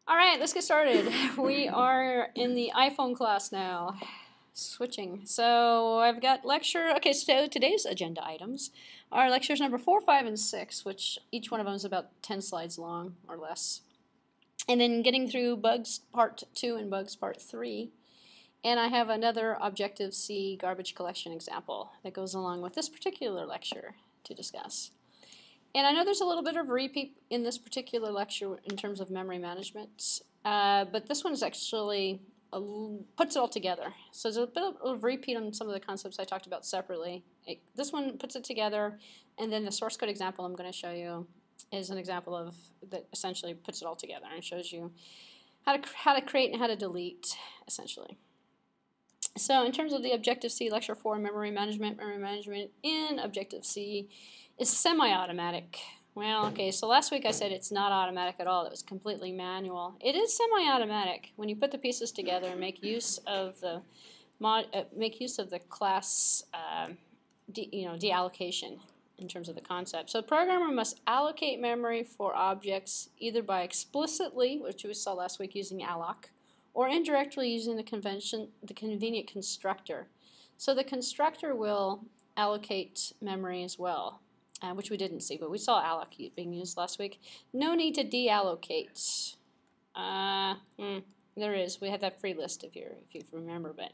All right, let's get started. We are in the iPhone class now. Switching. So I've got lecture. Okay, so today's agenda items are lectures number 4, 5, and 6, which each one of them is about 10 slides long or less. And then getting through bugs part 2 and bugs part 3. And I have another Objective-C garbage collection example that goes along with this particular lecture to discuss. And I know there's a little bit of repeat in this particular lecture in terms of memory management, but this one is actually puts it all together. So there's a bit of repeat on some of the concepts I talked about separately. This one puts it together, and then the source code example I'm going to show you is an example of that essentially puts it all together and shows you how to create and how to delete, essentially. So in terms of the Objective-C Lecture 4, memory management in Objective-C is semi-automatic. Well, okay, so last week I said it's not automatic at all. It was completely manual. It is semi-automatic when you put the pieces together and make use of the class deallocation in terms of the concept. So the programmer must allocate memory for objects either by explicitly, which we saw last week using alloc, or indirectly using the convenient constructor. So the constructor will allocate memory as well, which we didn't see, but we saw alloc being used last week. No need to deallocate. There is. We had that free list if you remember, but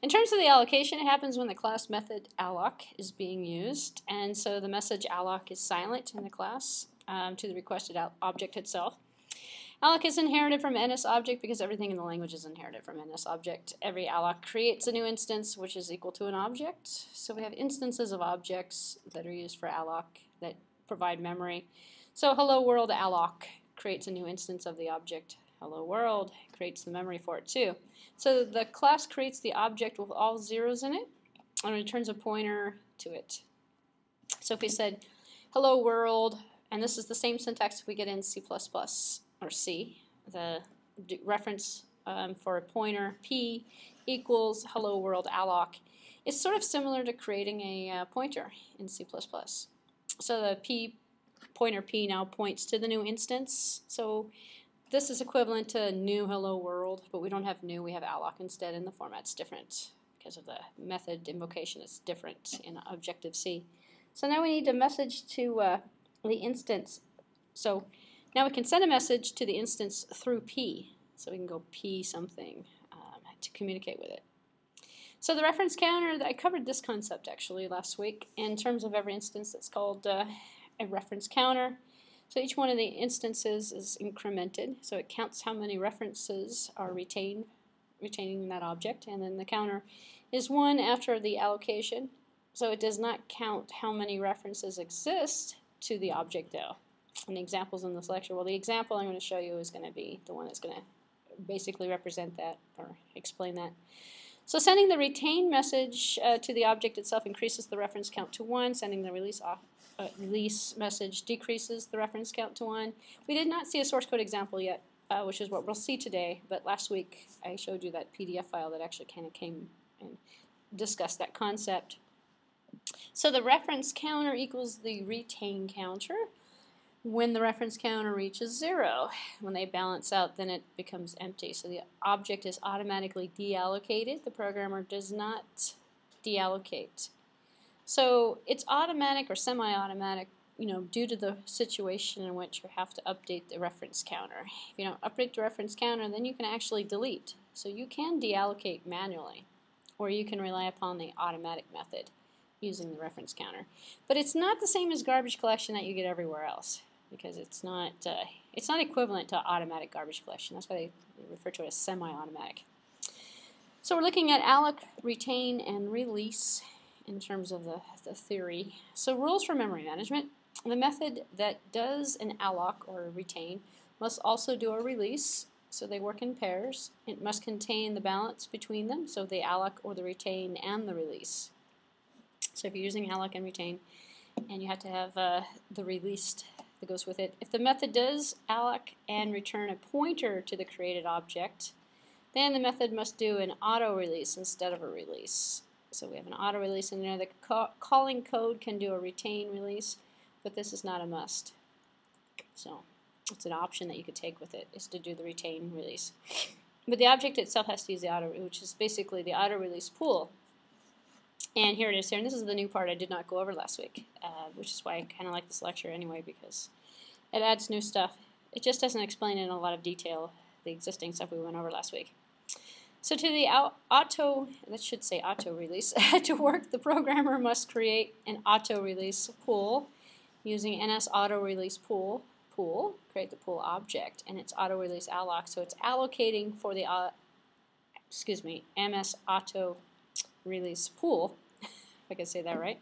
in terms of the allocation, it happens when the class method alloc is being used, and so the message alloc is silent in the class to the requested object itself. Alloc is inherited from NS object because everything in the language is inherited from NS object. Every alloc creates a new instance which is equal to an object. So we have instances of objects that are used for alloc that provide memory. So hello world alloc creates a new instance of the object. Hello world creates the memory for it too. So the class creates the object with all zeros in it and returns a pointer to it. So if we said hello world, and this is the same syntax we get in C++ or C, the reference for a pointer P equals hello world alloc. It's sort of similar to creating a pointer in C++. So the pointer P now points to the new instance. So this is equivalent to new hello world, but we don't have new, we have alloc instead, and the format's different because of the method invocation is different in Objective-C. So now we need to message to the instance. So now we can send a message to the instance through P. So we can go P something to communicate with it. So the reference counter, I covered this concept actually last week in terms of every instance that's called a reference counter. So each one of the instances is incremented. So it counts how many references are retaining that object. And then the counter is 1 after the allocation. So it does not count how many references exist to the object though. And examples in this lecture. Well, the example I'm going to show you is going to be the one that's going to basically represent that or explain that. So sending the retain message to the object itself increases the reference count to 1. Sending the release message decreases the reference count to 1. We did not see a source code example yet, which is what we'll see today. But last week I showed you that PDF file that actually kind of came and discussed that concept. So the reference counter equals the retain counter. When the reference counter reaches 0, when they balance out, then it becomes empty. So the object is automatically deallocated. The programmer does not deallocate. So it's automatic or semi-automatic, due to the situation in which you have to update the reference counter. If you don't update the reference counter, then you can actually delete. So you can deallocate manually, or you can rely upon the automatic method using the reference counter. But it's not the same as garbage collection that you get everywhere else, because it's not equivalent to automatic garbage collection. That's why they refer to it as semi-automatic. So we're looking at alloc, retain, and release in terms of the theory. So rules for memory management. The method that does an alloc or a retain must also do a release. So they work in pairs. It must contain the balance between them, so the alloc or the retain and the release. So if you're using alloc and retain, and you have to have the released that goes with it. If the method does alloc and return a pointer to the created object, then the method must do an auto release instead of a release. So we have an auto release in there. The calling code can do a retain release, but this is not a must. So It's an option that you could take with it, is to do the retain release. But the object itself has to use the auto, which is basically the auto release pool. And here it is here, and this is the new part I did not go over last week, which is why I kind of like this lecture anyway, because it adds new stuff. It just doesn't explain in a lot of detail the existing stuff we went over last week. So to the auto release, to work, the programmer must create an auto release pool using ns auto release pool, create the pool object, and it's auto release alloc. So it's allocating for the ms auto release pool, if I can say that right.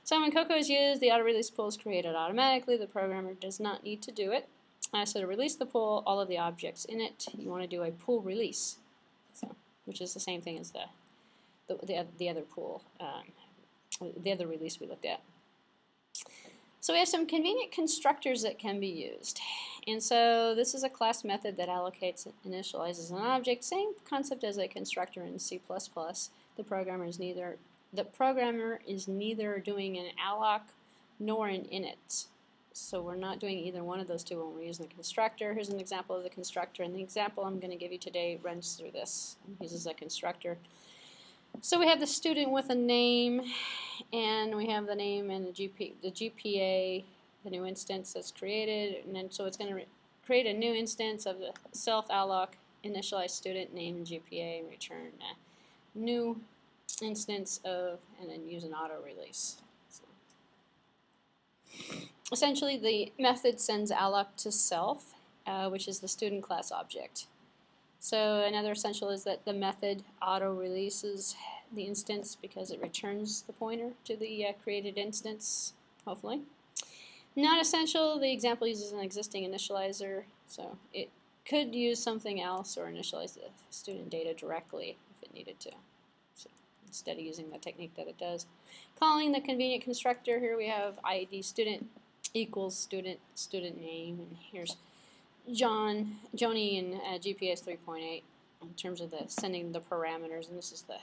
So when Cocoa is used, the auto release pool is created automatically. The programmer does not need to do it. So to release the pool, all of the objects in it, you want to do a pool release, so, which is the same thing as the other pool, the other release we looked at. So we have some convenient constructors that can be used. And so this is a class method that allocates, initializes an object, same concept as a constructor in C++. The programmer is neither doing an alloc nor an init. So we're not doing either one of those two when we're using the constructor. Here's an example of the constructor, and the example I'm going to give you today runs through this. It uses a constructor. So we have the student with a name, and we have the name and the GPA, the new instance that's created, and then so it's going to create a new instance of the self-alloc, initialize student name and GPA, and return a new instance of, and then use an auto release. So essentially, the method sends alloc to self, which is the student class object. So another essential is that the method auto releases the instance because it returns the pointer to the created instance, hopefully. Not essential, the example uses an existing initializer, so it could use something else or initialize the student data directly if it needed to. So instead of using the technique that it does. Calling the convenient constructor, here we have ID student equals student name, and here's Joni and GPA is 3.8 in terms of the sending the parameters, and this is the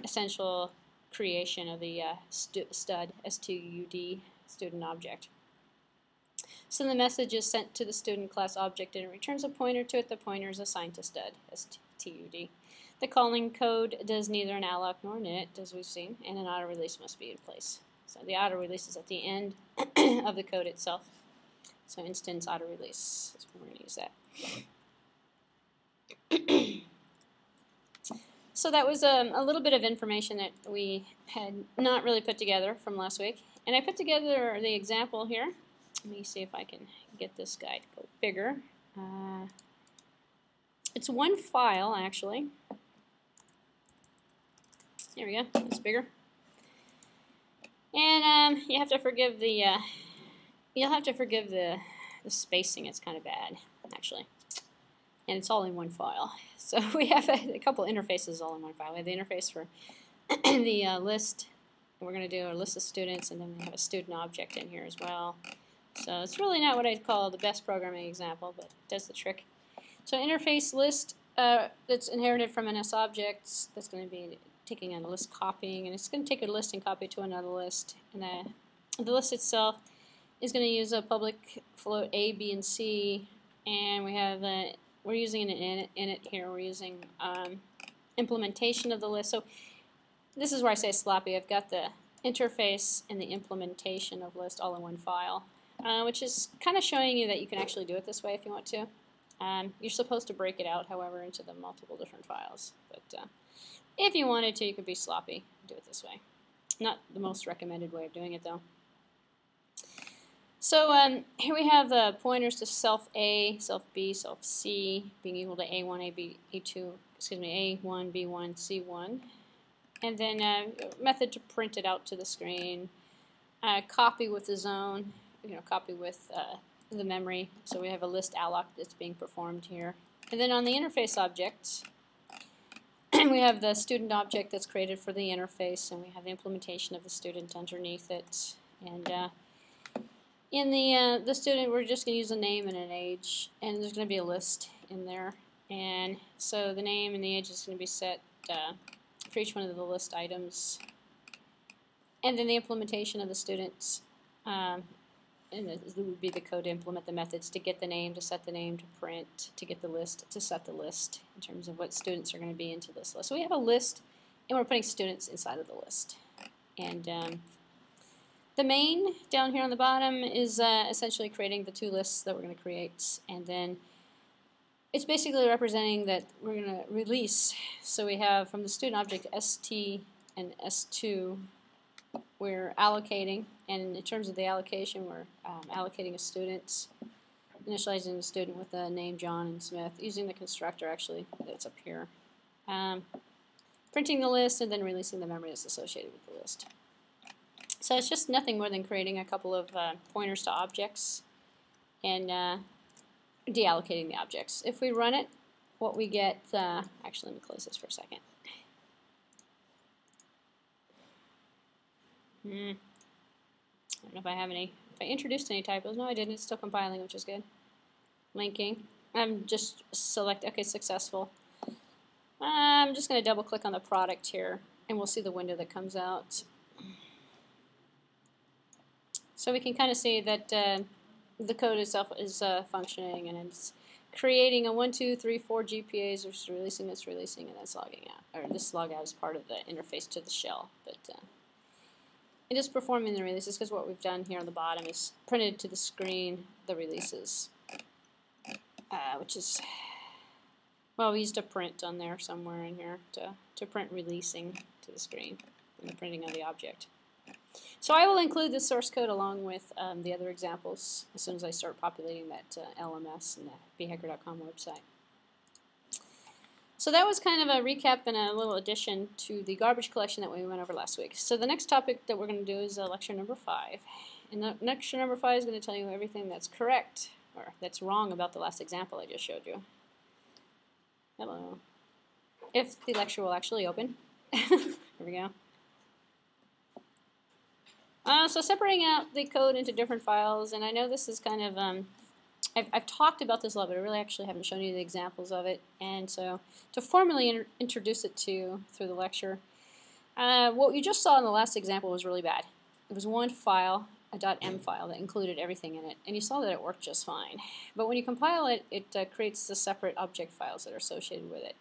essential creation of the stud, S-T-U-D, student object. So the message is sent to the student class object and it returns a pointer to it. The pointer is assigned to stud, S-T-U-D. The calling code does neither an alloc nor an init, as we've seen, and an auto release must be in place. So the auto release is at the end of the code itself. So instance auto release is when we're going to use that. So that was a little bit of information that we had not really put together from last week. And I put together the example here. Let me see if I can get this guy to go bigger. It's one file, actually. There we go. It's bigger. And you have to forgive the the spacing. It's kind of bad, actually. And it's all in one file. So we have a couple interfaces all in one file. We have the interface for the list. And we're going to do a list of students, and then we have a student object in here as well. So it's really not what I'd call the best programming example, but it does the trick. So interface list that's inherited from an S object, that's going to be taking a list copying, and it's going to take a list and copy to another list. And the list itself is going to use a public float A, B, and C, and we have we're using an init here. We're using implementation of the list. So this is where I say sloppy. I've got the interface and the implementation of list all in one file, which is kind of showing you that you can actually do it this way if you want to. You're supposed to break it out, however, into the multiple different files. But if you wanted to, you could be sloppy and do it this way. Not the most recommended way of doing it, though. So here we have the pointers to self A, self B, self C being equal to A1, AB, A2, excuse me, A1, B1, C1. And then method to print it out to the screen. Copy with the zone, copy with the memory. So we have a list alloc that's being performed here. And then on the interface object, we have the student object that's created for the interface, and we have the implementation of the student underneath it. And in the student, we're just going to use a name and an age, and there's going to be a list in there. And so the name and the age is going to be set for each one of the list items. And then the implementation of the students and it would be the code to implement the methods to get the name, to set the name, to print, to get the list, to set the list in terms of what students are going to be into this list. So we have a list, and we're putting students inside of the list. And the main down here on the bottom is essentially creating the two lists that we're going to create, and then it's basically representing that we're going to release. So we have from the student object ST and S2, we're allocating, and in terms of the allocation, we're allocating a student, initializing the student with the name John and Smith, using the constructor actually that's up here, printing the list, and then releasing the memory that's associated with the list. So it's just nothing more than creating a couple of pointers to objects and deallocating the objects. If we run it, what we get, actually let me close this for a second. I don't know if I have any, if I introduced any typos. No, I didn't. It's still compiling, which is good. Linking. I'm just select, okay, successful. I'm just going to double click on the product here, and we'll see the window that comes out. So we can kind of see that the code itself is functioning, and it's creating a 1, 2, 3, 4 GPAs, it's releasing, and that's logging out. Or this log out is part of the interface to the shell. But it is performing the releases because what we've done here on the bottom is printed to the screen the releases, which is, well, we used a print on there somewhere in here to print releasing to the screen and the printing of the object. So I will include the source code along with the other examples as soon as I start populating that LMS and the bhacker.com website. So that was kind of a recap and a little addition to the garbage collection that we went over last week. So the next topic that we're going to do is lecture number 5. And lecture number 5 is going to tell you everything that's correct or that's wrong about the last example I just showed you. Hello. If the lecture will actually open. Here we go. So separating out the code into different files, and I know this is kind of, I've talked about this a lot, but I really actually haven't shown you the examples of it. And so to formally introduce it to you through the lecture, what you just saw in the last example was really bad. It was one file, a .m file, that included everything in it, and you saw that it worked just fine. But when you compile it, it creates the separate object files that are associated with it.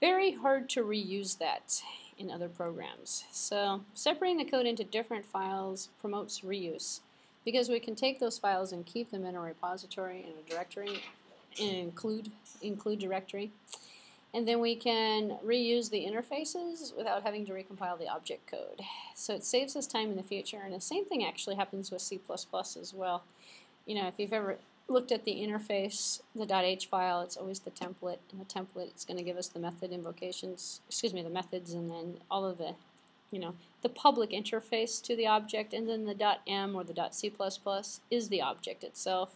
Very hard to reuse that in other programs. So separating the code into different files promotes reuse, because we can take those files and keep them in a repository, in a directory, in include directory, and then we can reuse the interfaces without having to recompile the object code. So it saves us time in the future, and the same thing actually happens with C++ as well. You know, if you've ever looked at the interface, the .h file, it's always the template, and the template is going to give us the method invocations, the methods, and then all of the, the public interface to the object, and then the .m or the .c++ is the object itself.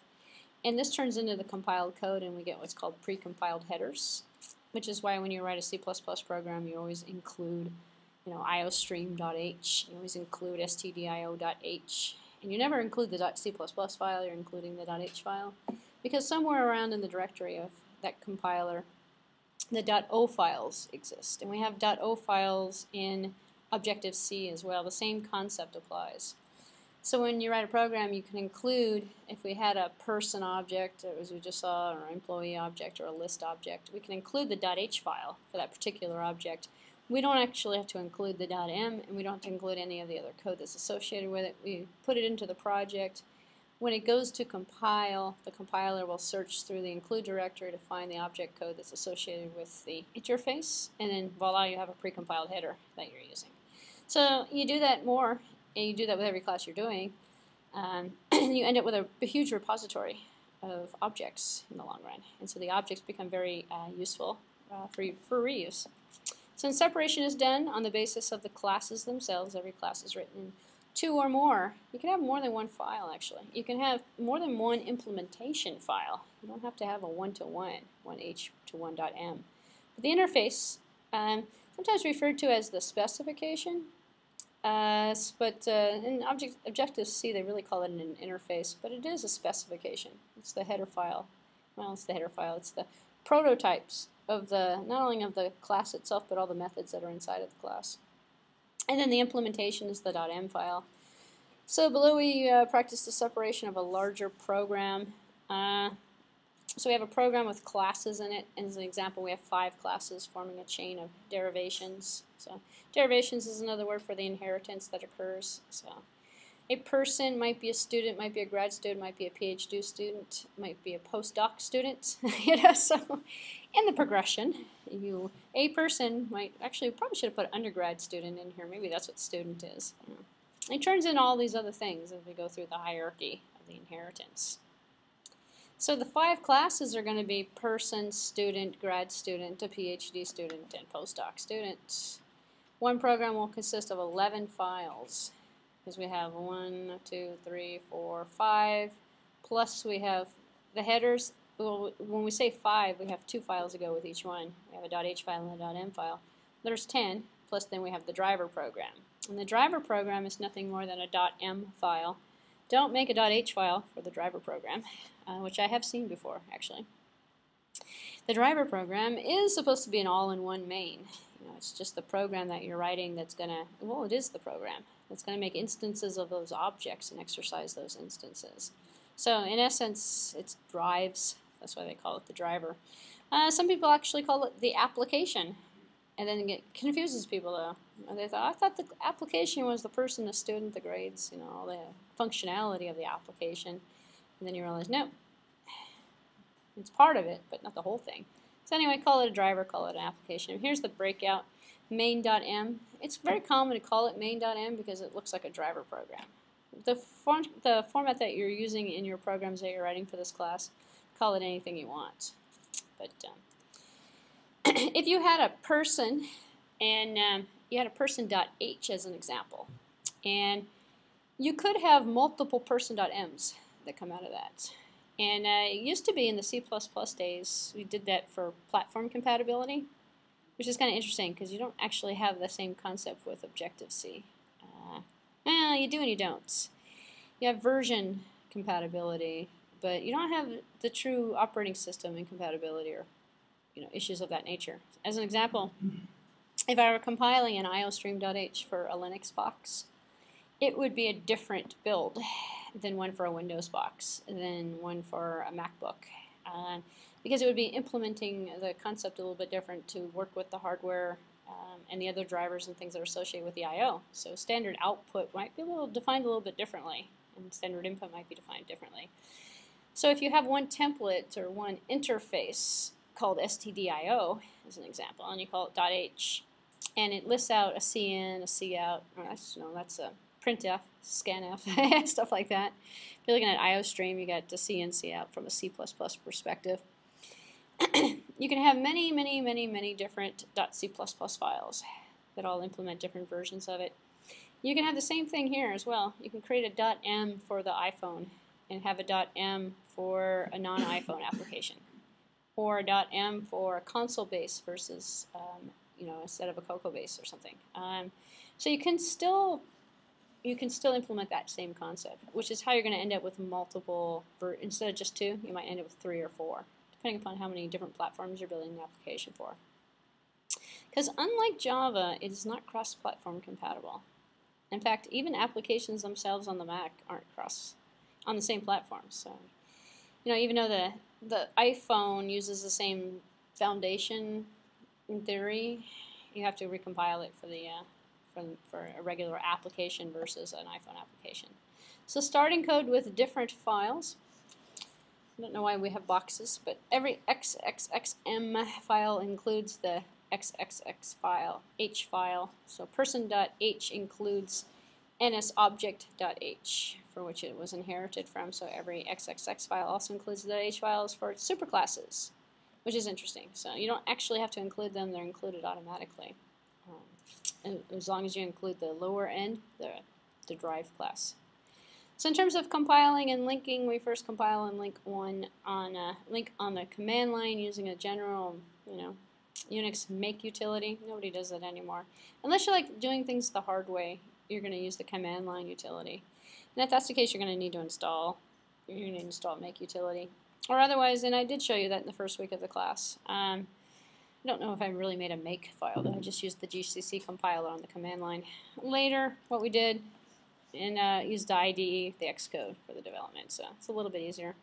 And this turns into the compiled code, and we get what's called pre-compiled headers, which is why when you write a C++ program, you always include, iostream.h, you always include stdio.h, and you never include the .c++ file, you're including the .h file, because somewhere around in the directory of that compiler, the .o files exist. And we have .o files in Objective-C as well. The same concept applies. So when you write a program, you can include, if we had a person object, as we just saw, or an employee object, or a list object, we can include the .h file for that particular object. We don't actually have to include the .m, and we don't have to include any of the other code that's associated with it. We put it into the project. When it goes to compile, the compiler will search through the include directory to find the object code that's associated with the interface, and then voila, you have a precompiled header that you're using. So you do that more, and you do that with every class you're doing, and you end up with a huge repository of objects in the long run. And so the objects become very useful for reuse. Since separation is done on the basis of the classes themselves, every class is written in 2 or more. You can have more than one file, actually. You can have more than one implementation file. You don't have to have a one-to-one, 1h to 1.m. But the interface, sometimes referred to as the specification, but in Objective-C they really call it an interface, but it is a specification. It's the header file. Well, it's the header file. It's the prototypes of the, not only of the class itself, but all the methods that are inside of the class. And then the implementation is the .m file. So below we practice the separation of a larger program. So we have a program with classes in it, and as an example we have 5 classes forming a chain of derivations. So derivations is another word for the inheritance that occurs. So a person might be a student, might be a grad student, might be a PhD student, might be a postdoc student. So in the progression, a person might, actually probably should have put undergrad student in here, maybe that's what student is. It turns in all these other things as we go through the hierarchy of the inheritance. So the 5 classes are going to be person, student, grad student, a PhD student, and postdoc student. One program will consist of 11 files, because we have 1, 2, 3, 4, 5, plus we have the headers. Well, when we say 5, we have 2 files to go with each one. We have a .h file and a .m file. There's 10, plus then we have the driver program. And the driver program is nothing more than a .m file. Don't make a .h file for the driver program, which I have seen before, actually. The driver program is supposed to be an all-in-one main. It's just the program that you're writing that's going to, well, it is the program that's going to make instances of those objects and exercise those instances. So in essence, it's drives. That's why they call it the driver. Some people actually call it the application. And then it confuses people, though. They thought, I thought the application was the person, the student, the grades, all the functionality of the application. And then you realize, no, it's part of it, but not the whole thing. So anyway, call it a driver, call it an application. Here's the breakout, main.m. It's very common to call it main.m because it looks like a driver program. The format that you're using in your programs that you're writing for this class, call it anything you want. But if you had a person, and you had a person.h as an example, and you could have multiple person.ms that come out of that. And it used to be in the C++ days, we did that for platform compatibility, which is kind of interesting because you don't actually have the same concept with Objective-C. Well, you do and you don't. You have version compatibility, but you don't have the true operating system incompatibility or issues of that nature. As an example, if I were compiling an iostream.h for a Linux box, it would be a different build than one for a Windows box, than one for a MacBook, because it would be implementing the concept a little bit different to work with the hardware and the other drivers and things that are associated with the I/O. So standard output might be defined a little bit differently, and standard input might be defined differently. So if you have one template or one interface called stdio as an example, and you call it .h, and it lists out a cin, a cout, or that's a printf, scanf, stuff like that. If you're looking at iostream, you got the cin, cout from a C++ perspective. You can have many different .c++ files that all implement different versions of it. You can have the same thing here as well. You can create a .m for the iPhone and have a .m for a non-iPhone application, or a .m for a console base versus instead of a Cocoa base or something. So you can still implement that same concept, which is how you're going to end up with multiple. Instead of just 2, you might end up with 3 or 4, depending upon how many different platforms you're building the application for. Because unlike Java, it is not cross-platform compatible. In fact, even applications themselves on the Mac aren't on the same platform. So, even though the iPhone uses the same foundation in theory, you have to recompile it for a regular application versus an iPhone application. So starting code with different files. I don't know why we have boxes, but every XXXM file includes the XXX file, H file. So person.h includes nsobject.h, for which it was inherited from. So every XXX file also includes the H files for its superclasses, which is interesting. So you don't actually have to include them, they're included automatically. As long as you include the lower end, the drive class. So in terms of compiling and linking, we first compile and link link on the command line using a general, Unix make utility. Nobody does that anymore. Unless you like doing things the hard way, you're going to use the command line utility. And if that's the case, you're going to need to install. You're going to install make utility. Or otherwise, and I did show you that in the first week of the class. I don't know if I really made a make file, though. I just used the GCC compiler on the command line. Later, what we did and use the IDE, the Xcode, for the development. So it's a little bit easier.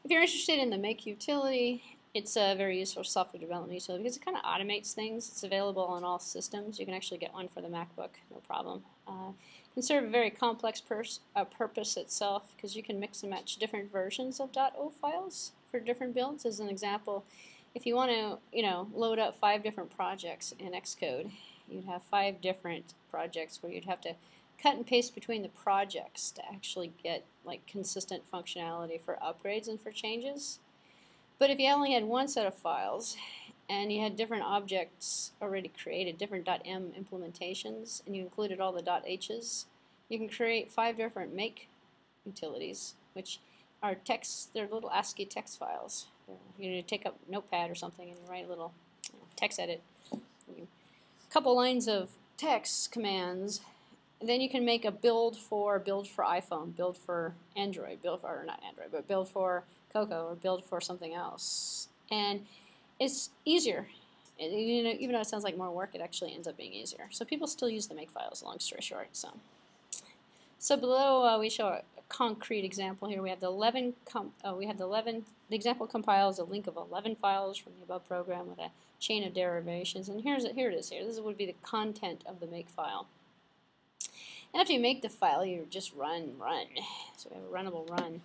If you're interested in the Make utility, it's a very useful software development utility because it kind of automates things. It's available on all systems. You can actually get one for the MacBook, no problem. Can serve a very complex purpose itself because you can mix and match different versions of .o files for different builds. As an example, if you want to, load up 5 different projects in Xcode, you'd have 5 different projects where you'd have to cut and paste between the projects to actually get like consistent functionality for upgrades and for changes. But if you only had one set of files and you had different objects already created, different .m implementations, and you included all the .h's, you can create 5 different make utilities, which are text. They're little ASCII text files. You take up Notepad or something and you write a little text edit, a couple lines of text commands. And then you can make a build for iPhone, build for Android, or not Android, but build for Cocoa, or build for something else. And it's easier. Even though it sounds like more work, it actually ends up being easier. So people still use the makefiles, long story short. So below we show a concrete example here. We have the the example compiles a link of 11 files from the above program with a chain of derivations. And here it is. This would be the content of the makefile. And after you make the file, you just run. So we have a runnable run.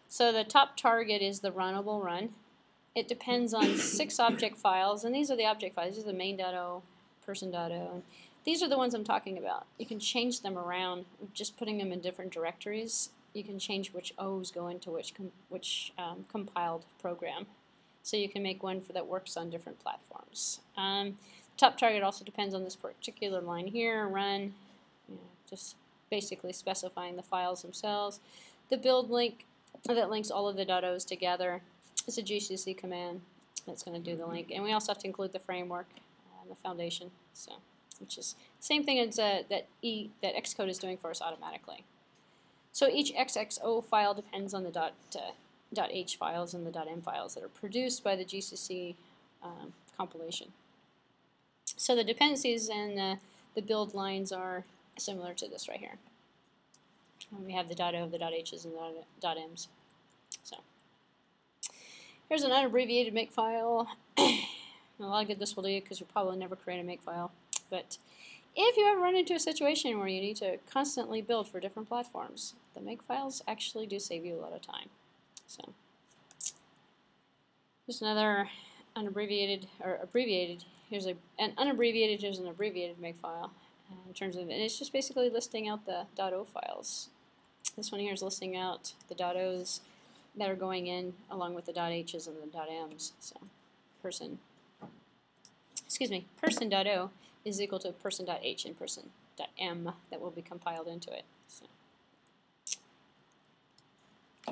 So the top target is the runnable run. It depends on 6 object files, and these are the object files. These are the main.o, person.o, and these are the ones I'm talking about. You can change them around just putting them in different directories. You can change which O's go into which compiled program. So you can make one that works on different platforms. Top target also depends on this particular line here, run. Just basically specifying the files themselves. The build link that links all of the .o's together is a GCC command that's going to do the link. And we also have to include the framework and the foundation, which is the same thing as that Xcode is doing for us automatically. So each XXO file depends on the .h files and the .m files that are produced by the GCC compilation. So the dependencies and the build lines are similar to this right here. And we have the .o, the .h's, and the .m's. So here's an unabbreviated makefile. A lot of good this will do you because you'll probably never create a makefile. But if you ever run into a situation where you need to constantly build for different platforms, the makefiles actually do save you a lot of time. So here's another unabbreviated or abbreviated. Here's an abbreviated makefile. In terms of, and it's just basically listing out the .o files. This one here is listing out the .o's that are going in along with the .h's and the .m's. So person.o is equal to person.h and person.m that will be compiled into it.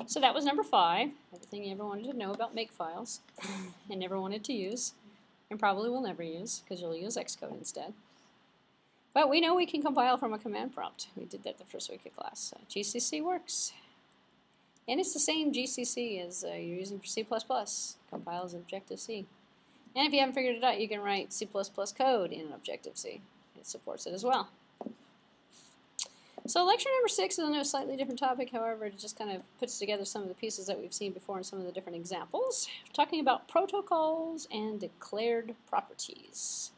So that was number 5, everything you ever wanted to know about makefiles and never wanted to use, and probably will never use because you'll use Xcode instead. But we know we can compile from a command prompt. We did that the first week of class. GCC works. And it's the same GCC as you're using for C++. Compiles Objective-C. And if you haven't figured it out, you can write C++ code in Objective-C. It supports it as well. So lecture number 6 is on a slightly different topic. However, it just kind of puts together some of the pieces that we've seen before and some of the different examples. We're talking about protocols and declared properties.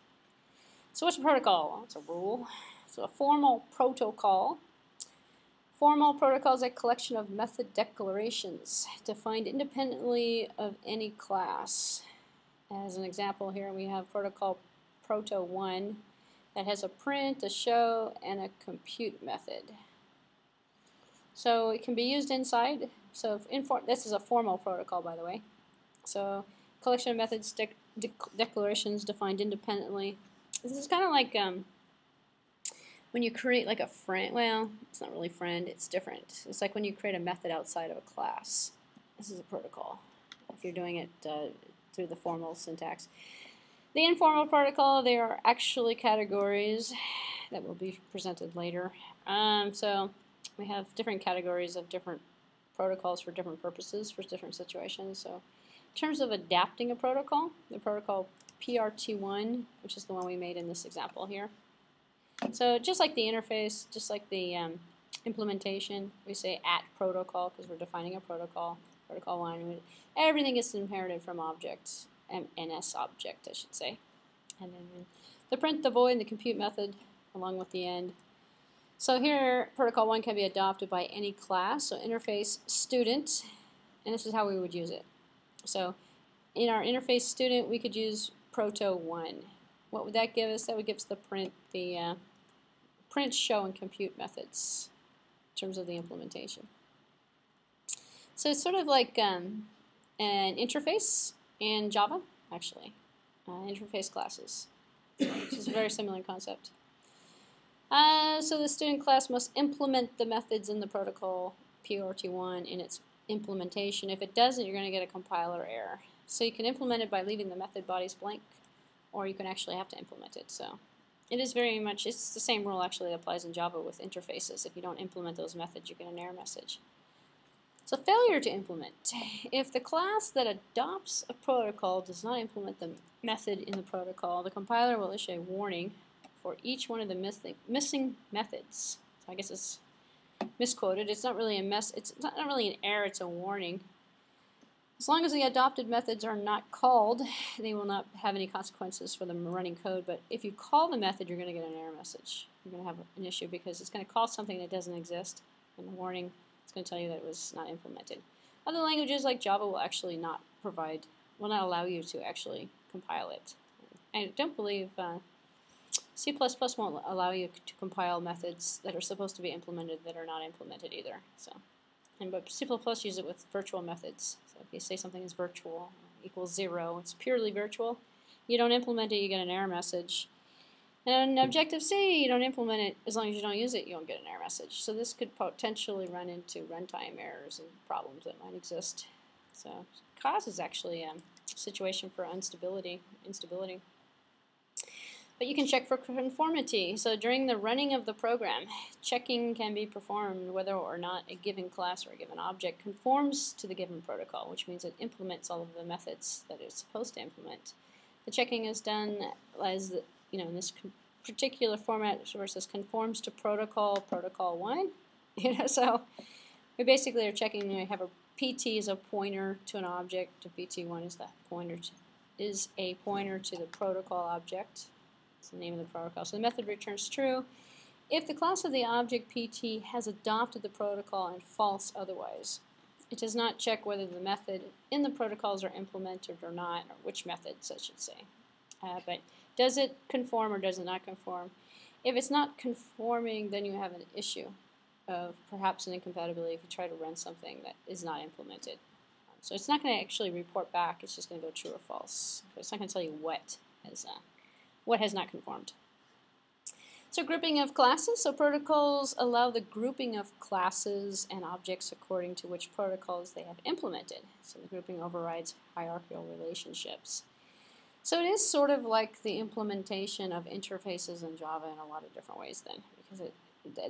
So what's a protocol? Well, it's a rule. So a formal protocol. Formal protocol is a collection of method declarations defined independently of any class. As an example here, we have protocol proto1 that has a print, a show, and a compute method. So it can be used inside. So this is a formal protocol, by the way. So collection of methods declarations defined independently. This is kind of like when you create like a friend. Well, it's not really friend. It's different. It's like when you create a method outside of a class. This is a protocol. If you're doing it through the formal syntax. The informal protocol, they are actually categories that will be presented later. So we have different categories of different protocols for different purposes, for different situations. So in terms of adapting a protocol, the protocol PRT1, which is the one we made in this example here, So just like the interface, just like the implementation, we say at protocol because we're defining a protocol, protocol 1. Everything is inherited from objects, NS object, I should say. And then the print, the void, and the compute method along with the end. So here, protocol 1 can be adopted by any class, so interface student, and this is how we would use it. So in our interface student, we could use proto1. What would that give us? That would give us the print, show, and compute methods in terms of the implementation. So it's sort of like an interface in Java, actually, interface classes. So it's just a very similar concept. So the student class must implement the methods in the protocol PRT1 in its implementation. If it doesn't, you're going to get a compiler error. So you can implement it by leaving the method bodies blank, or you can actually have to implement it. So it is very much, it's the same rule actually that applies in Java with interfaces. If you don't implement those methods, you get an error message. So failure to implement. If the class that adopts a protocol does not implement the method in the protocol, the compiler will issue a warning for each one of the missing methods. So I guess it's misquoted. It's not really it's not really an error, it's a warning. As long as the adopted methods are not called, they will not have any consequences for the running code. But if you call the method, you're going to get an error message. You're going to have an issue because it's going to call something that doesn't exist, and the warning is going to tell you that it was not implemented. Other languages like Java will actually not will not allow you to actually compile it. I don't believe C++ won't allow you to compile methods that are supposed to be implemented that are not implemented either. But C++ uses it with virtual methods. So if you say something is virtual equals 0, it's purely virtual. You don't implement it, you get an error message. And in Objective-C, you don't implement it, as long as you don't use it, you don't get an error message. So this could potentially run into runtime errors and problems that might exist. So it causes actually a situation for instability. But you can check for conformity. So during the running of the program, checking can be performed whether or not a given class or a given object conforms to the given protocol, which means it implements all of the methods that it's supposed to implement. The checking is done as in this particular format where it says conforms to protocol 1. So we basically are checking. We have a PT is a pointer to an object. A PT1 is a pointer to the protocol object. That's the name of the protocol. So the method returns true if the class of the object PT has adopted the protocol and false otherwise. It does not check whether the method in the protocols are implemented or not, or which methods, I should say. But does it conform or does it not conform? If it's not conforming, then you have an issue of perhaps an incompatibility if you try to run something that is not implemented. So it's not going to actually report back. It's just going to go true or false. It's not going to tell you what has not conformed. So grouping of classes. So protocols allow the grouping of classes and objects according to which protocols they have implemented. So the grouping overrides hierarchical relationships. So it is sort of like the implementation of interfaces in Java in a lot of different ways then, because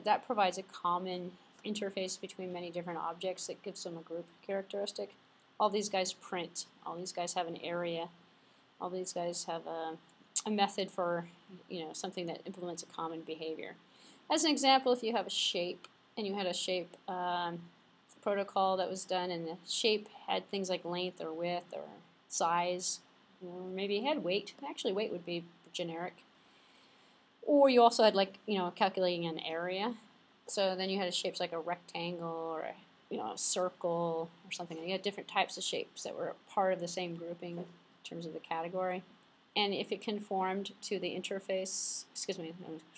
that provides a common interface between many different objects that gives them a group characteristic. All these guys print. All these guys have an area. All these guys have a method for something that implements a common behavior. As an example, if you have a shape and you had a shape protocol that was done and the shape had things like length or width or size, maybe it had weight. Actually, weight would be generic. Or you also had calculating an area. So then you had shapes like a rectangle or a circle or something. You had different types of shapes that were part of the same grouping in terms of the category. And if it conformed to the interface,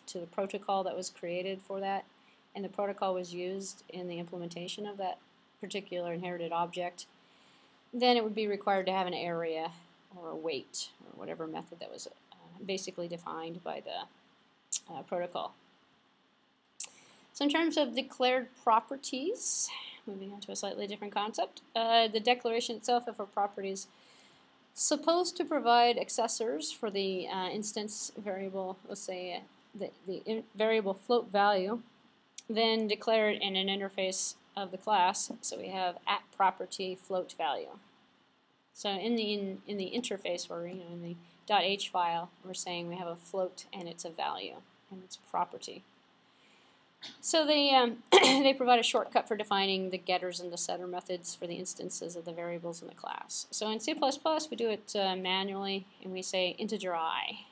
to the protocol that was created for that, and the protocol was used in the implementation of that particular inherited object, then it would be required to have an area or a weight or whatever method that was basically defined by the protocol. So in terms of declared properties, moving on to a slightly different concept, the declaration itself of a property is supposed to provide accessors for the instance variable, let's say the variable float value, then declare it in an interface of the class. So we have at property float value. So in the interface, or in the .h file, we're saying we have a float and it's a value. and it's property. So they they provide a shortcut for defining the getters and the setter methods for the instances of the variables in the class. So in C++, we do it manually, and we say integer I.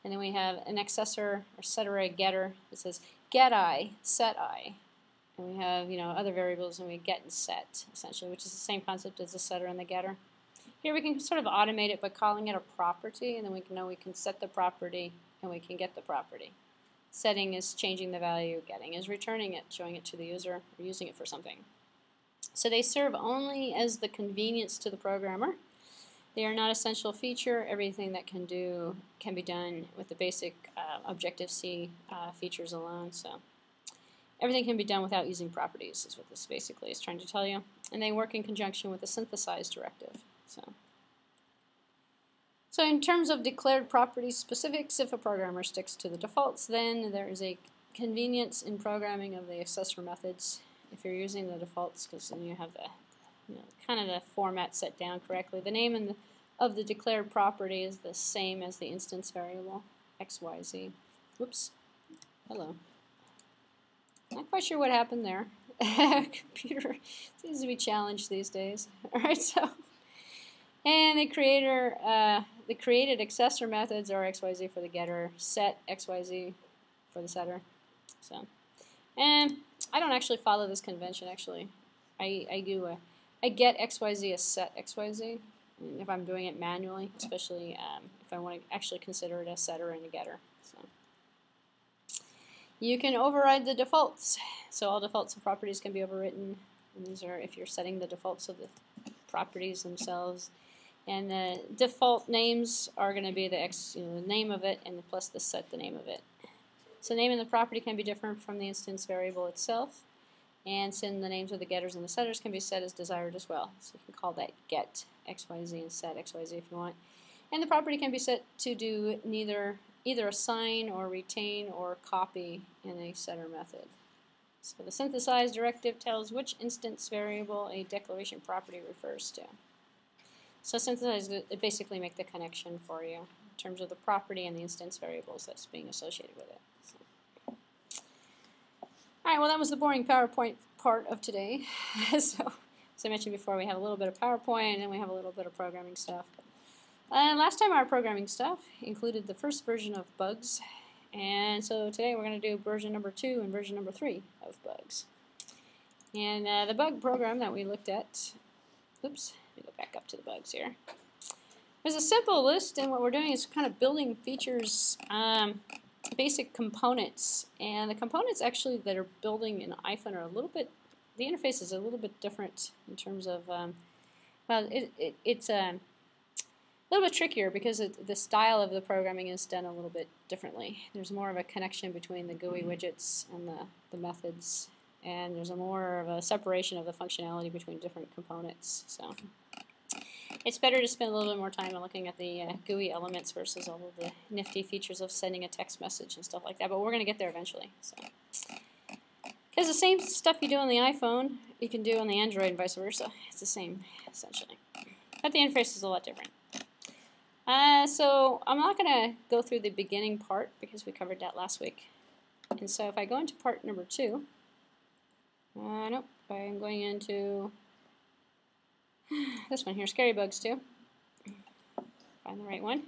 And then we have an accessor or setter a getter that says get I, set I. And we have, other variables, and we get and set, essentially, which is the same concept as the setter and the getter. Here we can sort of automate it by calling it a property, and then we can set the property, and we can get the property. Setting is changing the value, getting is returning it, showing it to the user, or using it for something. So they serve only as the convenience to the programmer. They are not essential feature. Everything that can be done with the basic Objective-C features alone. So everything can be done without using properties, is what this basically is trying to tell you. And they work in conjunction with the synthesize directive. So in terms of declared property specifics, if a programmer sticks to the defaults, then there is a convenience in programming of the accessor methods if you're using the defaults, because then you have the kind of the format set down correctly. The name of the declared property is the same as the instance variable, XYZ. Whoops. Hello. Not quite sure what happened there. Computer seems to be challenged these days. All right, so. And the created accessor methods are XYZ for the getter, set XYZ for the setter. So, and I don't actually follow this convention. Actually, I get XYZ as set XYZ if I'm doing it manually, especially if I want to actually consider it a setter and a getter. So, you can override the defaults. So all defaults of properties can be overwritten. And these are if you're setting the defaults of the properties themselves. And the default names are going to be the name of it, and plus the set the name of it. So the name of the property can be different from the instance variable itself, and then the names of the getters and the setters can be set as desired as well. So you can call that get XYZ and set XYZ if you want. And the property can be set to do either assign or retain or copy in a setter method. So the synthesize directive tells which instance variable a declaration property refers to. So synthesize it basically make the connection for you in terms of the property and the instance variables that's being associated with it. So. Alright, well that was the boring PowerPoint part of today. So as I mentioned before, we have a little bit of PowerPoint and we have a little bit of programming stuff. Last time our programming stuff included the first version of bugs, and so today we're going to do version number 2 and version number 3 of bugs. And the bug program that we looked at, oops, let me go back up to the bugs here. There's a simple list, and what we're doing is kind of building features, basic components, and the components actually that are building in iPhone are a little bit, the interface is a little bit different in terms of, well, it's a little bit trickier because the style of the programming is done a little bit differently. There's more of a connection between the GUI widgets and the methods, and there's more of a separation of the functionality between different components. So it's better to spend a little bit more time on looking at the GUI elements versus all of the nifty features of sending a text message and stuff like that, but we're going to get there eventually. So, because the same stuff you do on the iPhone, you can do on the Android and vice versa. It's the same, essentially. But the interface is a lot different. So I'm not going to go through the beginning part because we covered that last week. And so if I go into part number 2, nope, I'm going into this one here, Scary Bugs 2. Find the right one.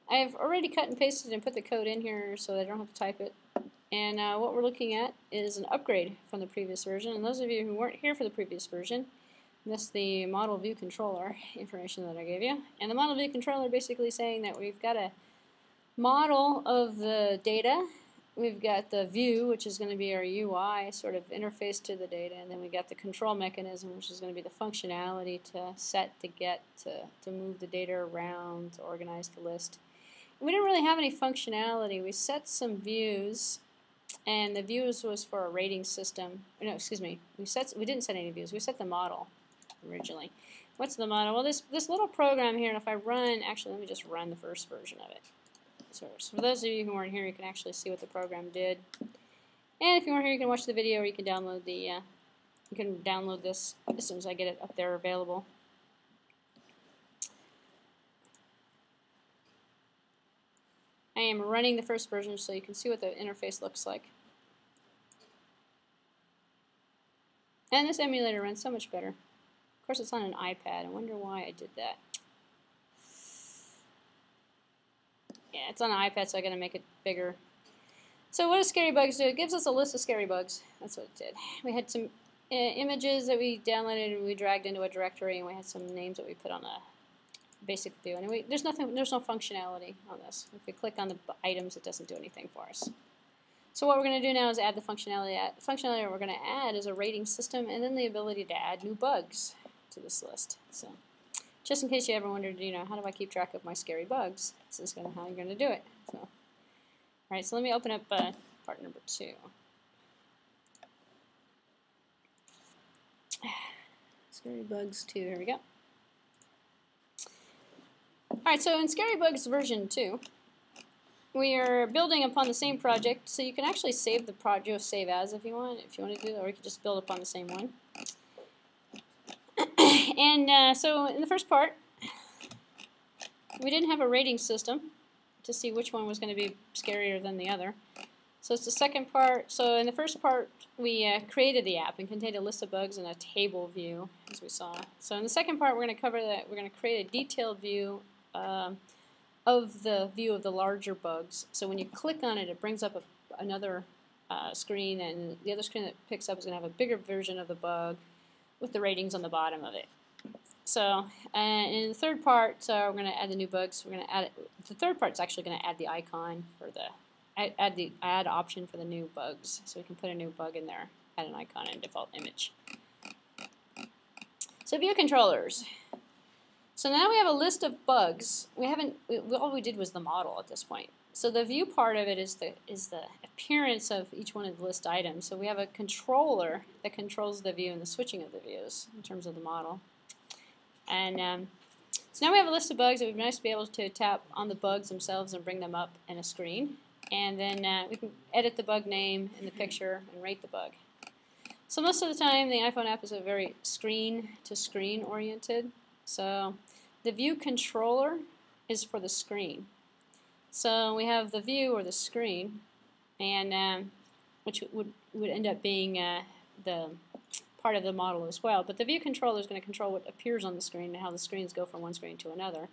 I've already cut and pasted and put the code in here so I don't have to type it. And what we're looking at is an upgrade from the previous version. And those of you who weren't here for the previous version, this is the model view controller information that I gave you. And the model view controller basically saying that we've got a model of the data. We've got the view, which is going to be our UI sort of interface to the data, and then we got the control mechanism, which is going to be the functionality to set, to get, to move the data around, to organize the list. We didn't really have any functionality. We set some views, and the views was for a rating system. No, excuse me. We didn't set any views. We set the model originally. What's the model? Well, this little program here, and if I run, actually, let me just run the first version of it. So for those of you who weren't here, you can actually see what the program did. And if you weren't here, you can watch the video, or you can download this as soon as I get it up there available. I am running the first version so you can see what the interface looks like. And this emulator runs so much better. Of course, it's on an iPad. I wonder why I did that. Yeah, it's on an iPad, so I gotta make it bigger. So what does Scary Bugs do? It gives us a list of scary bugs. That's what it did. We had some images that we downloaded and we dragged into a directory, and we had some names that we put on a basic view. And there's no functionality on this. If we click on the items, it doesn't do anything for us. So what we're going to do now is add the functionality. The functionality we're going to add is a rating system, and then the ability to add new bugs to this list. So, just in case you ever wondered, how do I keep track of my scary bugs? This is how you're going to do it. So, all right. So let me open up part number 2. Scary Bugs 2. Here we go. All right. So in Scary Bugs version 2. We are building upon the same project, so you can actually save the project, save as if you want to do that, or you can just build upon the same one. And so in the first part, we didn't have a rating system to see which one was going to be scarier than the other. So it's the second part. So in the first part, we created the app and contained a list of bugs and a table view, as we saw. So in the second part, we're going to cover that. We're going to create a detailed view of the view of the larger bugs. So when you click on it, it brings up another screen, and the other screen that picks up is going to have a bigger version of the bug with the ratings on the bottom of it. So in the third part, we're going to add the new bugs. We're going to add the third part is actually going to add the icon for the add option for the new bugs. So we can put a new bug in there, add an icon and default image. So view controllers. So now we have a list of bugs. All we did was the model at this point. So the view part of it is the appearance of each one of the list items. So we have a controller that controls the view and the switching of the views in terms of the model. And so now we have a list of bugs. It would be nice to be able to tap on the bugs themselves and bring them up in a screen. And then we can edit the bug name in the picture and rate the bug. So most of the time, the iPhone app is a very screen-to-screen oriented. So the view controller is for the screen. So we have the view or the screen, and which would end up being the part of the model as well. But the view controller is going to control what appears on the screen and how the screens go from one screen to another.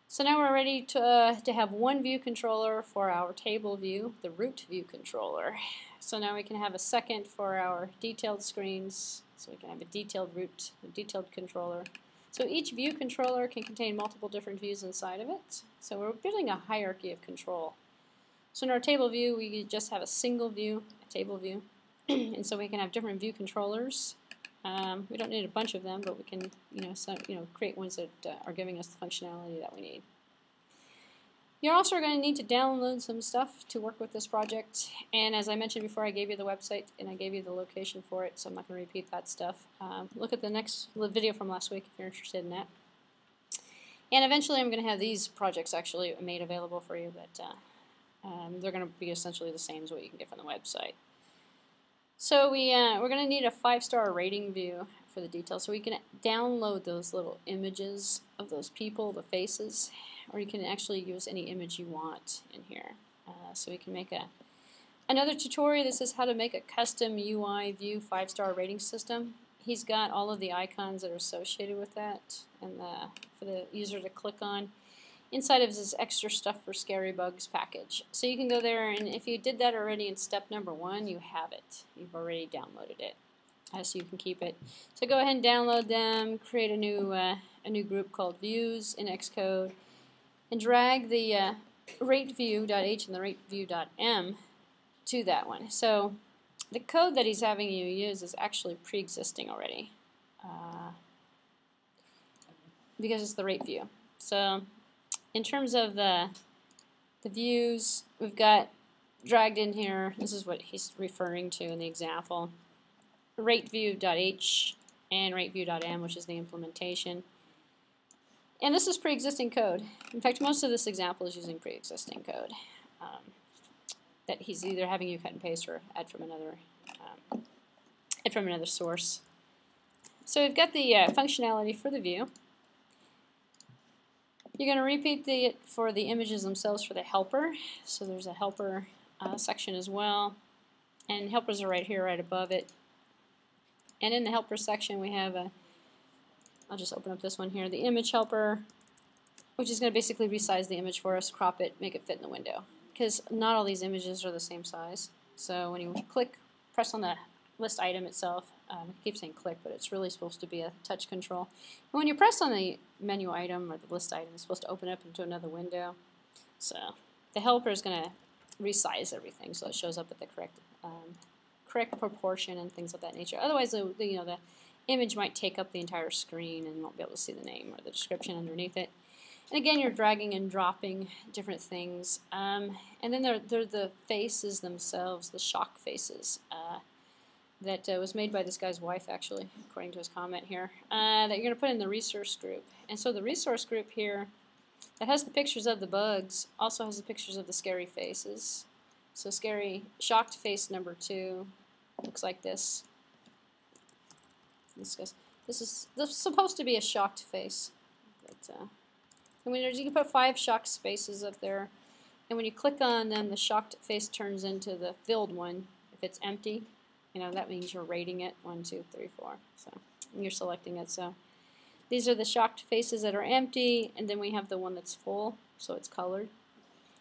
So now we're ready to have one view controller for our table view, the root view controller. So now we can have a second for our detailed screens. So we can have a detailed root, a detailed controller. So each view controller can contain multiple different views inside of it. So we're building a hierarchy of control. So in our table view, we just have a single view, a table view. And so we can have different view controllers. We don't need a bunch of them, but we can, create ones that are giving us the functionality that we need. You're also going to need to download some stuff to work with this project. And as I mentioned before, I gave you the website and I gave you the location for it, so I'm not going to repeat that stuff. Look at the next video from last week if you're interested in that. And eventually I'm going to have these projects actually made available for you, but they're going to be essentially the same as what you can get from the website. So we're going to need a 5-star rating view for the details, so we can download those little images of those people, the faces, or you can actually use any image you want in here. So we can make another tutorial that says how to make a custom UI view 5-star rating system. He's got all of the icons that are associated with that, and for the user to click on. Inside of this extra stuff for Scary Bugs package. So you can go there, and if you did that already in step number 1, you have it. You've already downloaded it, so you can keep it. So go ahead and download them. Create a new group called Views in Xcode, and drag the rateview.h and the rateview.m to that one. So the code that he's having you use is actually pre-existing already, because it's the rate view. So in terms of the views, we've got dragged in here, this is what he's referring to in the example, rateview.h and rateview.m, which is the implementation. And this is pre-existing code. In fact, most of this example is using pre-existing code that he's either having you cut and paste or add from another source. So we've got the functionality for the view. You're going to repeat it for the images themselves for the helper. So there's a helper section as well. And helpers are right here, right above it. And in the helper section we have I'll just open up this one here, the image helper, which is going to basically resize the image for us, crop it, make it fit in the window. Because not all these images are the same size. So when you press on the list item itself, I keep saying click, but it's really supposed to be a touch control. And when you press on the menu item or the list item, it's supposed to open up into another window. So the helper is going to resize everything so it shows up at the correct proportion and things of that nature. Otherwise, the image might take up the entire screen and you won't be able to see the name or the description underneath it. And again, you're dragging and dropping different things. And then there are the faces themselves, the shock faces, that was made by this guy's wife, actually, according to his comment here, that you're going to put in the resource group. And so the resource group here, that has the pictures of the bugs, also has the pictures of the scary faces. So scary, shocked face number 2 looks like this. This is supposed to be a shocked face. But, you can put 5 shocked spaces up there. And when you click on them, the shocked face turns into the filled one. If it's empty, that means you're rating it 1, 2, 3, 4. So you're selecting it. So these are the shocked faces that are empty, and then we have the one that's full, so it's colored.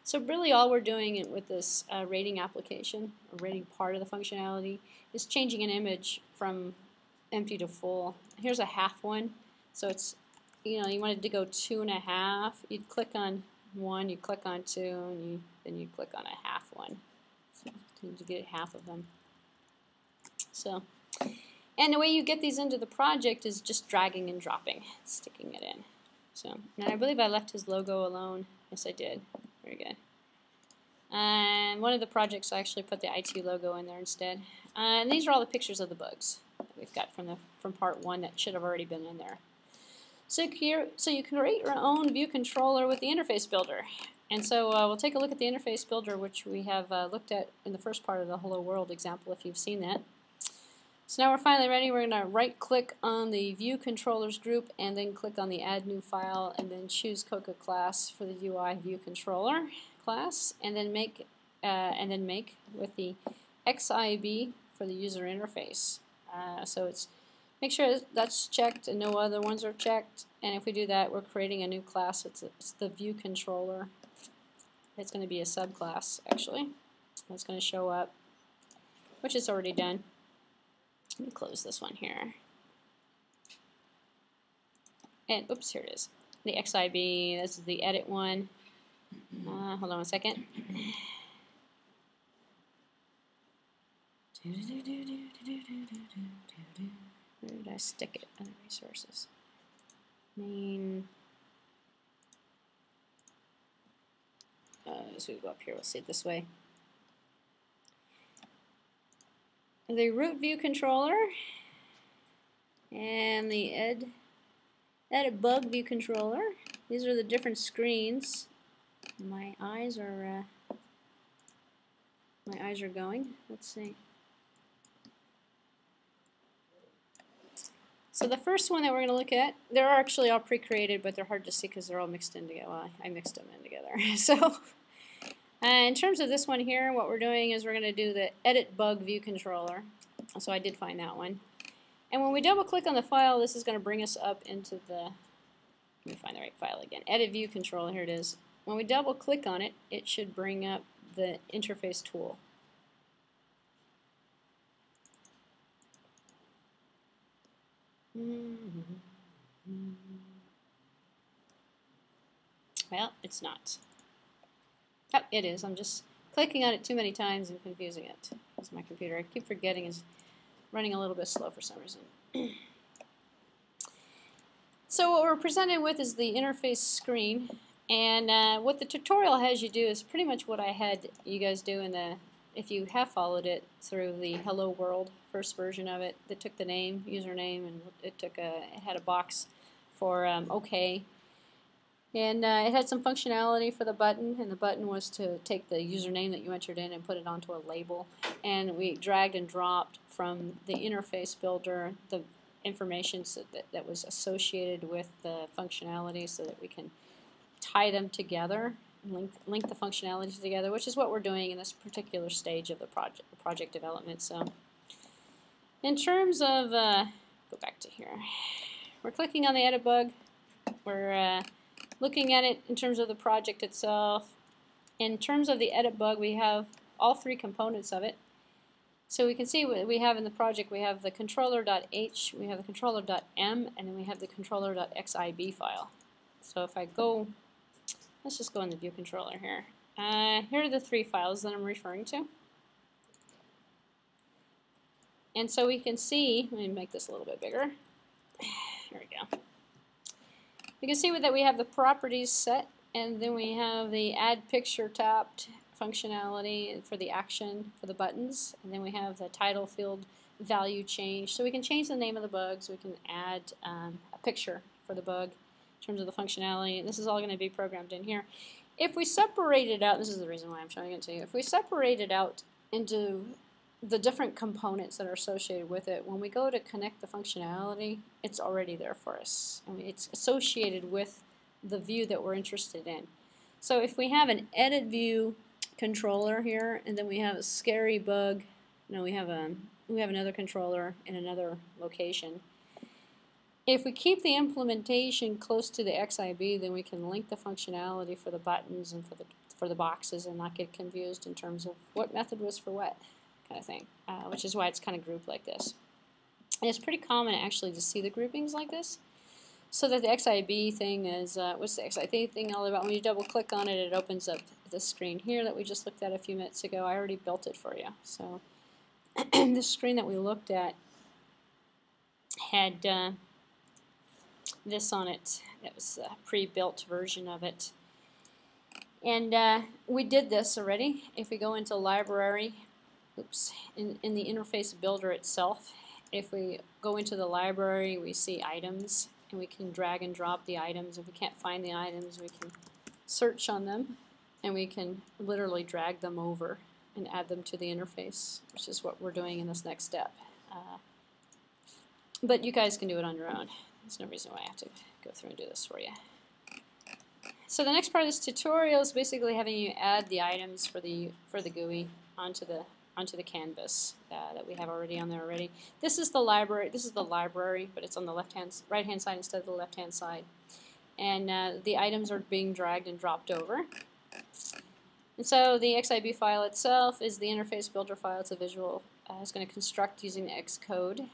So really all we're doing with this rating application, or rating part of the functionality, is changing an image from empty to full. Here's a half one, so it's, you wanted to go 2.5. You'd click on 1, you click on 2, and then you click on a half one. So to get half of them. So, and the way you get these into the project is just dragging and dropping, sticking it in. So, and I believe I left his logo alone. Yes, I did. Very good. And one of the projects I actually put the IT logo in there instead. And these are all the pictures of the bugs that we've got from part 1 that should have already been in there. So you can create your own view controller with the interface builder. And so we'll take a look at the interface builder, which we have looked at in the first part of the Hello World example, if you've seen that. So now we're finally ready. We're going to right-click on the View Controllers group and then click on the Add New File and then choose Coca class for the UI View Controller class, and then make with the XIB for the user interface. So make sure that's checked and no other ones are checked. And if we do that, we're creating a new class. It's the View Controller. It's going to be a subclass actually. That's going to show up, which is already done. Let me close this one here. And oops, here it is. The XIB, this is the edit one. Hold on 1 second. Where did I stick it? Other resources. Main. As we go up here, we'll see it this way. The root view controller and the edit bug view controller. These are the different screens. My eyes are going. Let's see. So the first one that we're going to look at, they're actually all pre-created, but they're hard to see because they're all mixed in together. Well, I mixed them in together. So in terms of this one here, what we're doing is we're going to do the edit bug view controller. So I did find that one. And when we double click on the file, this is going to bring us up into the, let me find the right file again, edit view controller, here it is. When we double click on it, it should bring up the interface tool. Well, it's not. Oh, it is. I'm just clicking on it too many times and confusing it. It's my computer. I keep forgetting is running a little bit slow for some reason. So what we're presented with is the interface screen, and what the tutorial has you do is pretty much what I had you guys do in the, if you have followed it through the Hello World first version of it, that took the name, username, and it had a box for OK. And it had some functionality for the button, and the button was to take the username that you entered in and put it onto a label. And we dragged and dropped from the interface builder the information that was associated with the functionality so that we can tie them together, link the functionalities together, which is what we're doing in this particular stage of the project development. So in terms of, go back to here, we're clicking on the edit bug, we're looking at it in terms of the project itself. In terms of the edit bug, we have all three components of it. So we can see what we have in the project. We have the controller.h, we have the controller.m, and then we have the controller.xib file. So if I go, let's just go in the view controller here. Here are the three files that I'm referring to. And so we can see, let me make this a little bit bigger. There we go. You can see that we have the properties set, and then we have the add picture tapped functionality for the action for the buttons, and then we have the title field value change. So we can change the name of the bugs, we can add a picture for the bug in terms of the functionality, and this is all going to be programmed in here. If we separate it out, this is the reason why I'm showing it to you, if we separate it out into the different components that are associated with it, when we go to connect the functionality, it's already there for us. I mean, it's associated with the view that we're interested in. So if we have an edit view controller here, and then we have a scary bug, we have another controller in another location. If we keep the implementation close to the XIB, then we can link the functionality for the buttons and for the boxes and not get confused in terms of what method was for what kind of thing, which is why it's kind of grouped like this. And it's pretty common actually to see the groupings like this. So that the XIB thing is, what's the XIB thing all about? When you double click on it, it opens up the screen here that we just looked at a few minutes ago. I already built it for you. So this screen that we looked at had this on it. That was a pre-built version of it. And we did this already. If we go into library, in the interface builder itself, if we go into the library, we see items. And we can drag and drop the items. If we can't find the items, we can search on them, and we can literally drag them over and add them to the interface, which is what we're doing in this next step. But you guys can do it on your own. There's no reason why I have to go through and do this for you. So the next part of this tutorial is basically having you add the items for the GUI onto the canvas that we have already on there already. This is the library. This is the library, but it's on the right-hand side instead of the left-hand side. And the items are being dragged and dropped over. And so the XIB file itself is the interface builder file. It's a visual. It's going to construct using the Xcode.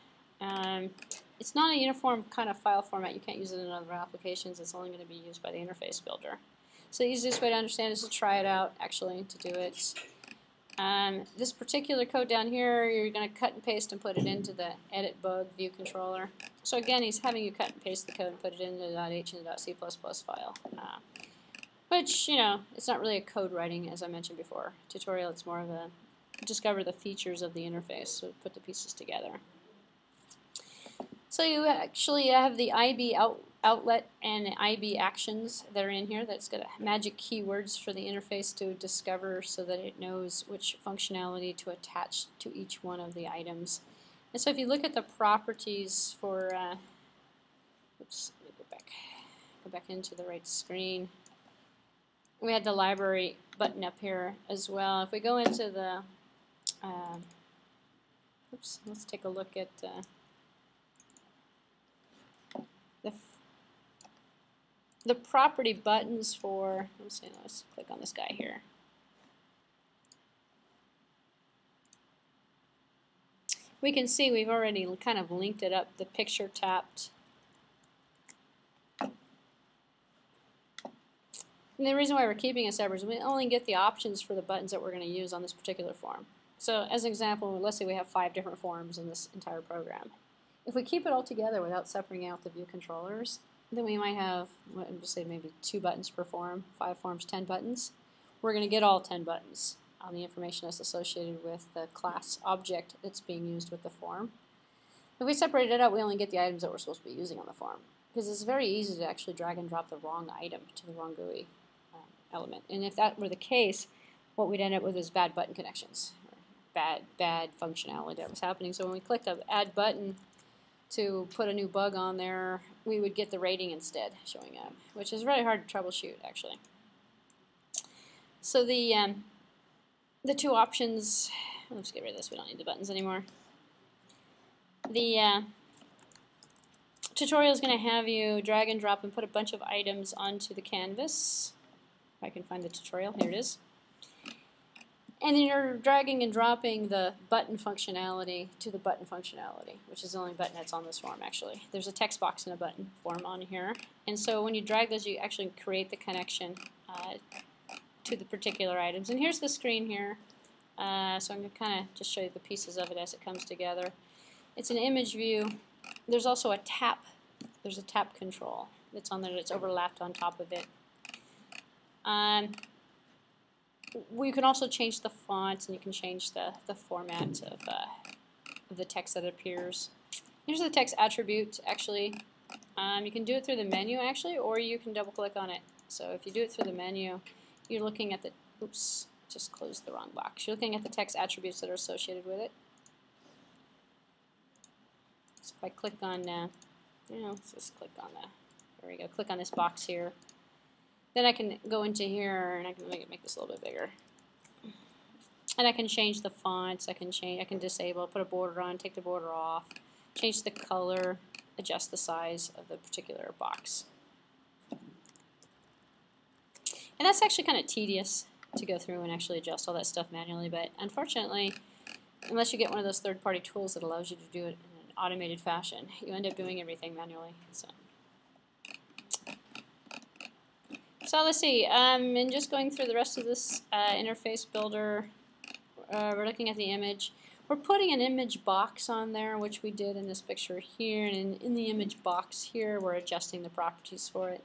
It's not a uniform kind of file format. You can't use it in other applications. It's only going to be used by the interface builder. So the easiest way to understand is to try it out, actually, to do it. This particular code down here, you're going to cut and paste and put it into the edit bug view controller. So again, he's having you cut and paste the code and put it into the .h and the .c++ file. Which, it's not really a code writing, as I mentioned before. Tutorial, it's more of a discover the features of the interface, so put the pieces together. So you actually have the IB outlet and the IB actions that are in here. That's got magic keywords for the interface to discover so that it knows which functionality to attach to each one of the items. And so if you look at the properties for, oops, let me go back into the right screen. We had the library button up here as well. If we go into the, oops, let's take a look at the property buttons for, let's click on this guy here. We can see we've already kind of linked it up, the picture tapped. And the reason why we're keeping it separate is we only get the options for the buttons that we're going to use on this particular form. So as an example, let's say we have 5 different forms in this entire program. If we keep it all together without separating out the view controllers, then we might have, let's say maybe 2 buttons per form, 5 forms, 10 buttons. We're going to get all 10 buttons on the information that's associated with the class object that's being used with the form. If we separate it out, we only get the items that we're supposed to be using on the form, because it's very easy to actually drag and drop the wrong item to the wrong GUI element. And if that were the case, what we'd end up with is bad button connections, or bad functionality that was happening. So when we click the add button to put a new bug on there, we would get the rating instead showing up, which is really hard to troubleshoot actually. So the two options, let's get rid of this, we don't need the buttons anymore. The tutorial is going to have you drag and drop and put a bunch of items onto the canvas. If I can find the tutorial, here it is. And then you're dragging and dropping the button functionality to the button functionality, which is the only button that's on this form actually. There's a text box and a button form on here. And so when you drag those, you actually create the connection to the particular items. And here's the screen here. So I'm going to kind of just show you the pieces of it as it comes together. It's an image view. There's also a tap. There's a tap control that's on there that's overlapped on top of it. We can also change the fonts, and you can change the format of the text that appears. Here's the text attribute actually. You can do it through the menu actually, or you can double click on it. So if you do it through the menu, you're looking at the, oops, just closed the wrong box. You're looking at the text attributes that are associated with it. So if I click on, let's just click on there we go, click on this box here. Then I can go into here and I can make this a little bit bigger. And I can change the fonts, I can disable, put a border on, take the border off, change the color, adjust the size of the particular box. And that's actually kind of tedious to go through and actually adjust all that stuff manually, but unfortunately, unless you get one of those third-party tools that allows you to do it in an automated fashion, you end up doing everything manually. So let's see, and just going through the rest of this interface builder, we're looking at the image. We're putting an image box on there, which we did in this picture here, and in the image box here, we're adjusting the properties for it.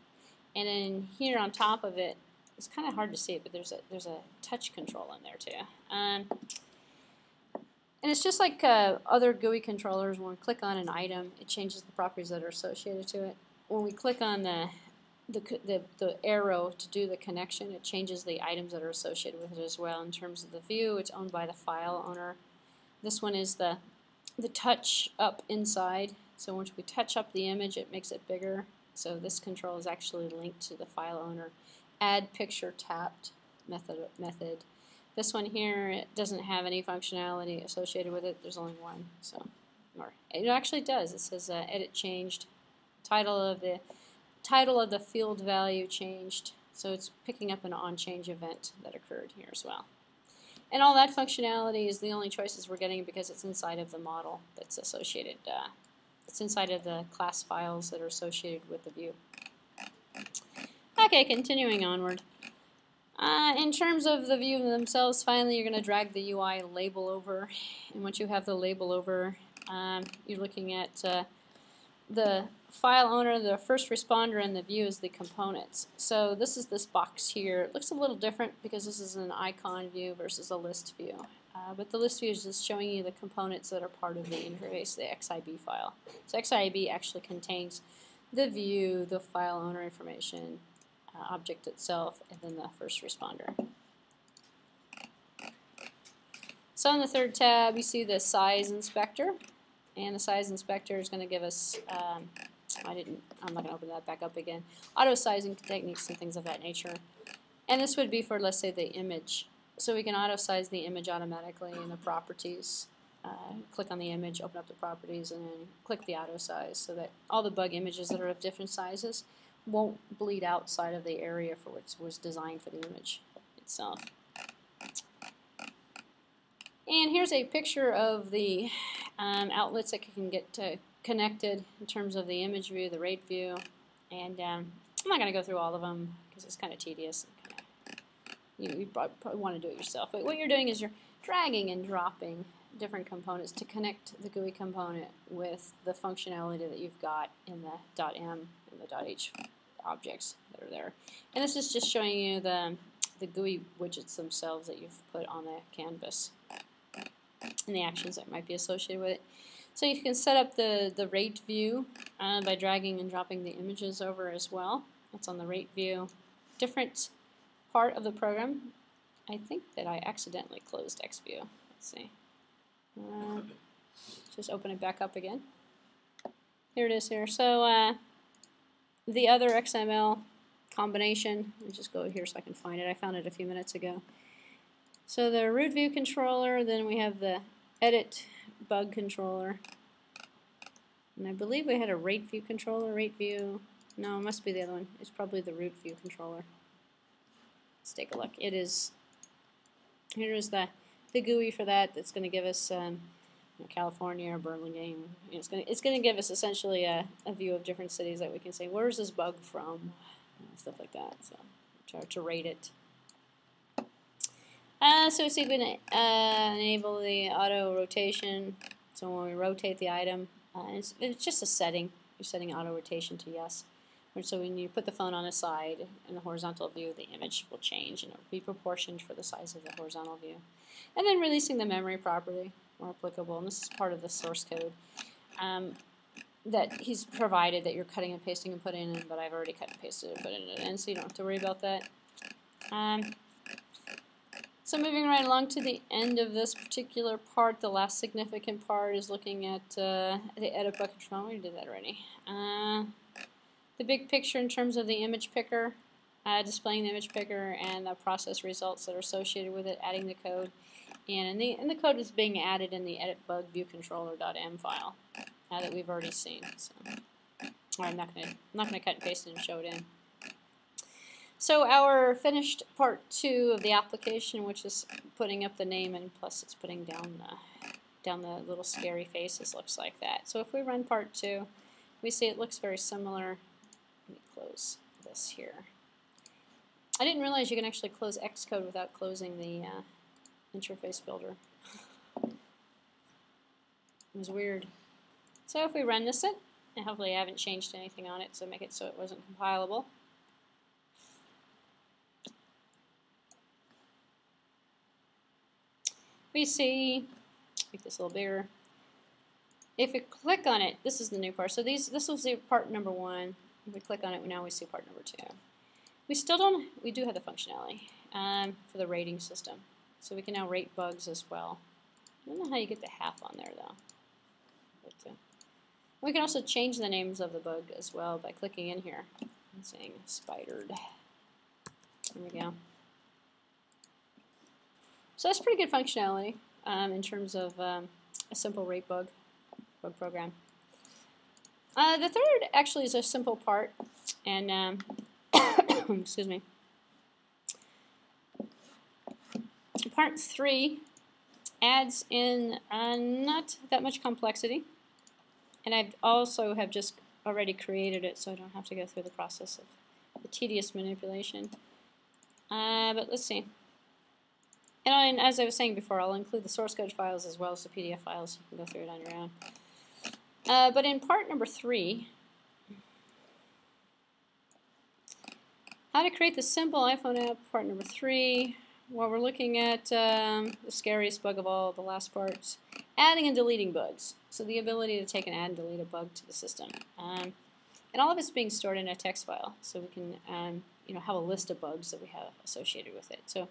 And then here on top of it, it's kind of hard to see it, but there's a touch control in there too. And it's just like other GUI controllers. When we click on an item, it changes the properties that are associated to it. When we click on the arrow to do the connection, it changes the items that are associated with it as well. In terms of the view, it's owned by the file owner. This one is the touch up inside. So once we touch up the image, it makes it bigger. So this control is actually linked to the file owner. Add picture tapped method. This one here, it doesn't have any functionality associated with it. There's only one. So, or it actually does. It says edit changed. Title of the field value changed. So it's picking up an on-change event that occurred here as well. And all that functionality is the only choices we're getting because it's inside of the model that's associated. It's inside of the class files that are associated with the view. Okay, continuing onward. In terms of the view themselves, finally you're going to drag the UI label over. And once you have the label over, you're looking at the file owner, the first responder, and the view is the components. So this is this box here. It looks a little different because this is an icon view versus a list view. But the list view is just showing you the components that are part of the interface, the XIB file. So XIB actually contains the view, the file owner information, object itself, and then the first responder. So in the third tab, you see the size inspector. And the size inspector is going to give us, I'm not going to open that back up again, auto sizing techniques and things of that nature. And this would be for, let's say, the image. So we can auto size the image automatically in the properties. Click on the image, open up the properties, and then click the auto size so that all the bug images that are of different sizes won't bleed outside of the area for which was designed for the image itself. And here's a picture of the outlets that can get connected in terms of the image view, the rate view, and I'm not going to go through all of them because it's kind of tedious. You probably want to do it yourself. But what you're doing is you're dragging and dropping different components to connect the GUI component with the functionality that you've got in the .m and the .h objects that are there. And this is just showing you the GUI widgets themselves that you've put on the canvas and the actions that might be associated with it. So you can set up the rate view by dragging and dropping the images over as well. That's on the rate view. Different part of the program. I think that I accidentally closed XView. Let's see. Just open it back up again. Here it is here. So the other XML combination. Let me just go here so I can find it. I found it a few minutes ago. So the root view controller, then we have the edit bug controller. And I believe we had a rate view controller, rate view. No, it must be the other one. It's probably the root view controller. Let's take a look. It is, here is the GUI for that. That's going to give us California or Burlingame. It's going to give us essentially a view of different cities that we can say, where's this bug from? Stuff like that. So try to rate it. So we see we can enable the auto rotation. So when we rotate the item, it's just a setting. You're setting auto rotation to yes. So when you put the phone on the side in the horizontal view, the image will change and it will be proportioned for the size of the horizontal view. And then releasing the memory property where applicable. And this is part of the source code that he's provided that you're cutting and pasting and putting in, but I've already cut and pasted and put it in, so you don't have to worry about that. So moving right along to the end of this particular part, the last significant part is looking at the edit bug control. We did that already. The big picture in terms of the image picker, displaying the image picker and the process results that are associated with it, adding the code. And the code is being added in the edit bug view controller.m file that we've already seen. So, I'm not gonna cut and paste it and show it in. So our finished part 2 of the application, which is putting up the name and plus it's putting down the little scary faces, looks like that. So if we run part 2, we see it looks very similar. Let me close this here. I didn't realize you can actually close Xcode without closing the interface builder. It was weird. So if we run this, and hopefully I haven't changed anything on it, so make it so it wasn't compilable. We see, make this a little bigger. If we click on it, this is the new part. So this was the part number 1. If we click on it, now we see part number 2. We do have the functionality for the rating system. So we can now rate bugs as well. I don't know how you get the half on there though. But, we can also change the names of the bug as well by clicking in here and saying spidered. There we go. So that's pretty good functionality in terms of a simple rate bug program. The third actually is a simple part, and excuse me. Part 3 adds in not that much complexity, and I also have just already created it, so I don't have to go through the process of the tedious manipulation. But let's see. And as I was saying before, I'll include the source code files as well as the PDF files, so you can go through it on your own. But in part number 3, how to create the simple iPhone app, part number 3, well, we're looking at the scariest bug of all, the last parts, adding and deleting bugs. So the ability to take and add and delete a bug to the system. And all of it's being stored in a text file, so we can have a list of bugs that we have associated with it. So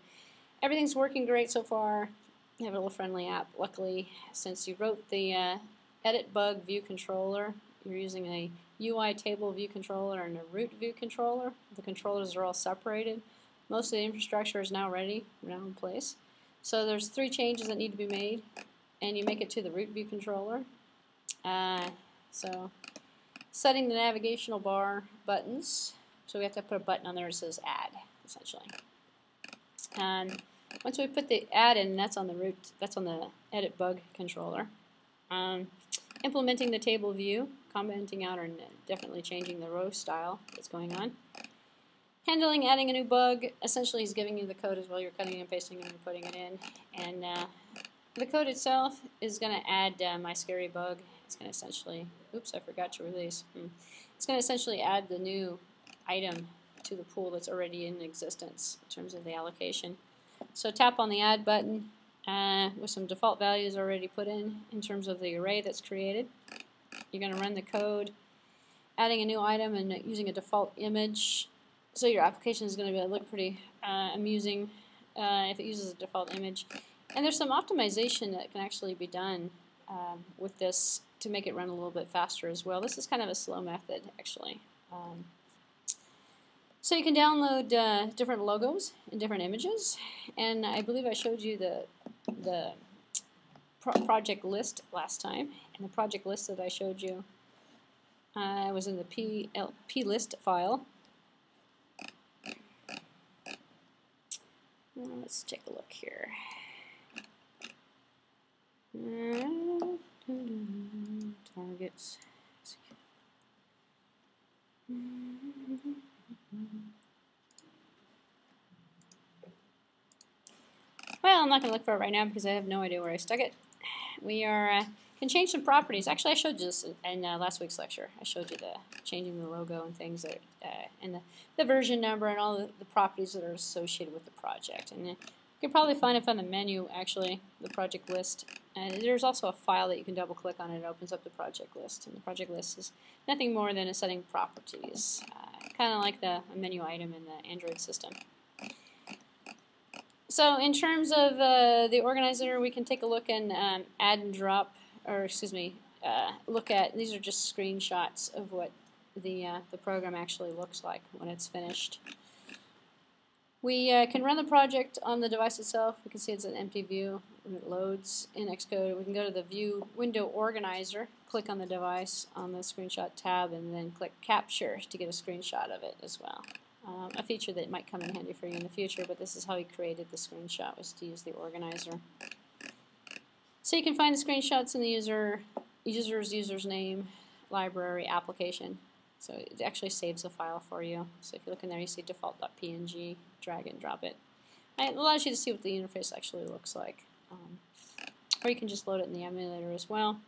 everything's working great so far. You have a little friendly app. Luckily, since you wrote the edit bug view controller, you're using a UI table view controller and a root view controller. The controllers are all separated. Most of the infrastructure is now ready, now in place. So there's 3 changes that need to be made, and you make it to the root view controller. So setting the navigational bar buttons. So we have to put a button on there that says add, essentially. And once we put the add in, that's on the root, that's on the edit bug controller. Implementing the table view, commenting out, or definitely changing the row style that's going on. Handling adding a new bug, essentially he's giving you the code as well. You're cutting and pasting and putting it in. And the code itself is going to add my scary bug. It's going to essentially, oops, I forgot to release. It's going to essentially add the new item to the pool that's already in existence in terms of the allocation. So tap on the add button with some default values already put in terms of the array that's created. You're going to run the code, adding a new item and using a default image. So your application is going to look pretty amusing if it uses a default image. And there's some optimization that can actually be done with this to make it run a little bit faster as well. This is kind of a slow method, actually. So you can download different logos and different images, and I believe I showed you the project list last time, and the project list that I showed you was in the plist file. Let's take a look here. Targets. Well, I'm not going to look for it right now because I have no idea where I stuck it. We can change some properties. Actually, I showed you this in last week's lecture. I showed you the changing the logo and things that, and the version number and all the properties that are associated with the project. And you can probably find it on the menu, actually, the project list. There's also a file that you can double click on and it opens up the project list. And the project list is nothing more than a setting properties, kind of like a menu item in the Android system. So in terms of the organizer, we can take a look and add and drop, or excuse me, look at, these are just screenshots of what the program actually looks like when it's finished. We can run the project on the device itself. We can see it's an empty view when it loads in Xcode. We can go to the View Window Organizer, click on the device on the Screenshot tab, and then click Capture to get a screenshot of it as well. A feature that might come in handy for you in the future, but this is how we created the screenshot, was to use the organizer. So you can find the screenshots in the user's name, library, application. So it actually saves a file for you. So if you look in there, you see default.png, drag and drop it. It allows you to see what the interface actually looks like. Or you can just load it in the emulator as well.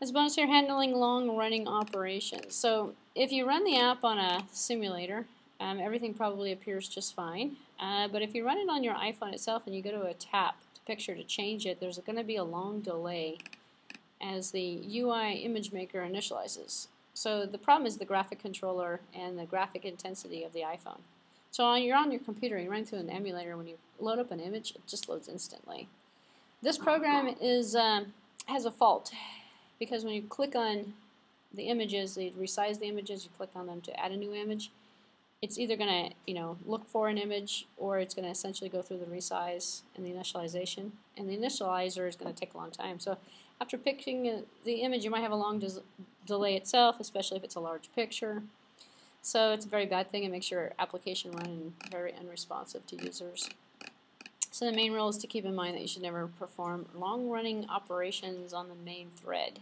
As a bonus, you're handling long-running operations. So if you run the app on a simulator, everything probably appears just fine. But if you run it on your iPhone itself and you go to a tap to picture to change it, there's going to be a long delay as the UI image maker initializes. So the problem is the graphic controller and the graphic intensity of the iPhone. So you're on your computer, you run through an emulator, when you load up an image, it just loads instantly. This program is has a fault, because when you click on the images, they resize the images, you click on them to add a new image, it's either going to look for an image, or it's going to essentially go through the resize and the initialization. And the initializer is going to take a long time. So after picking the image, you might have a long delay itself, especially if it's a large picture. So it's a very bad thing. It makes your application run very unresponsive to users. So the main rule is to keep in mind that you should never perform long-running operations on the main thread.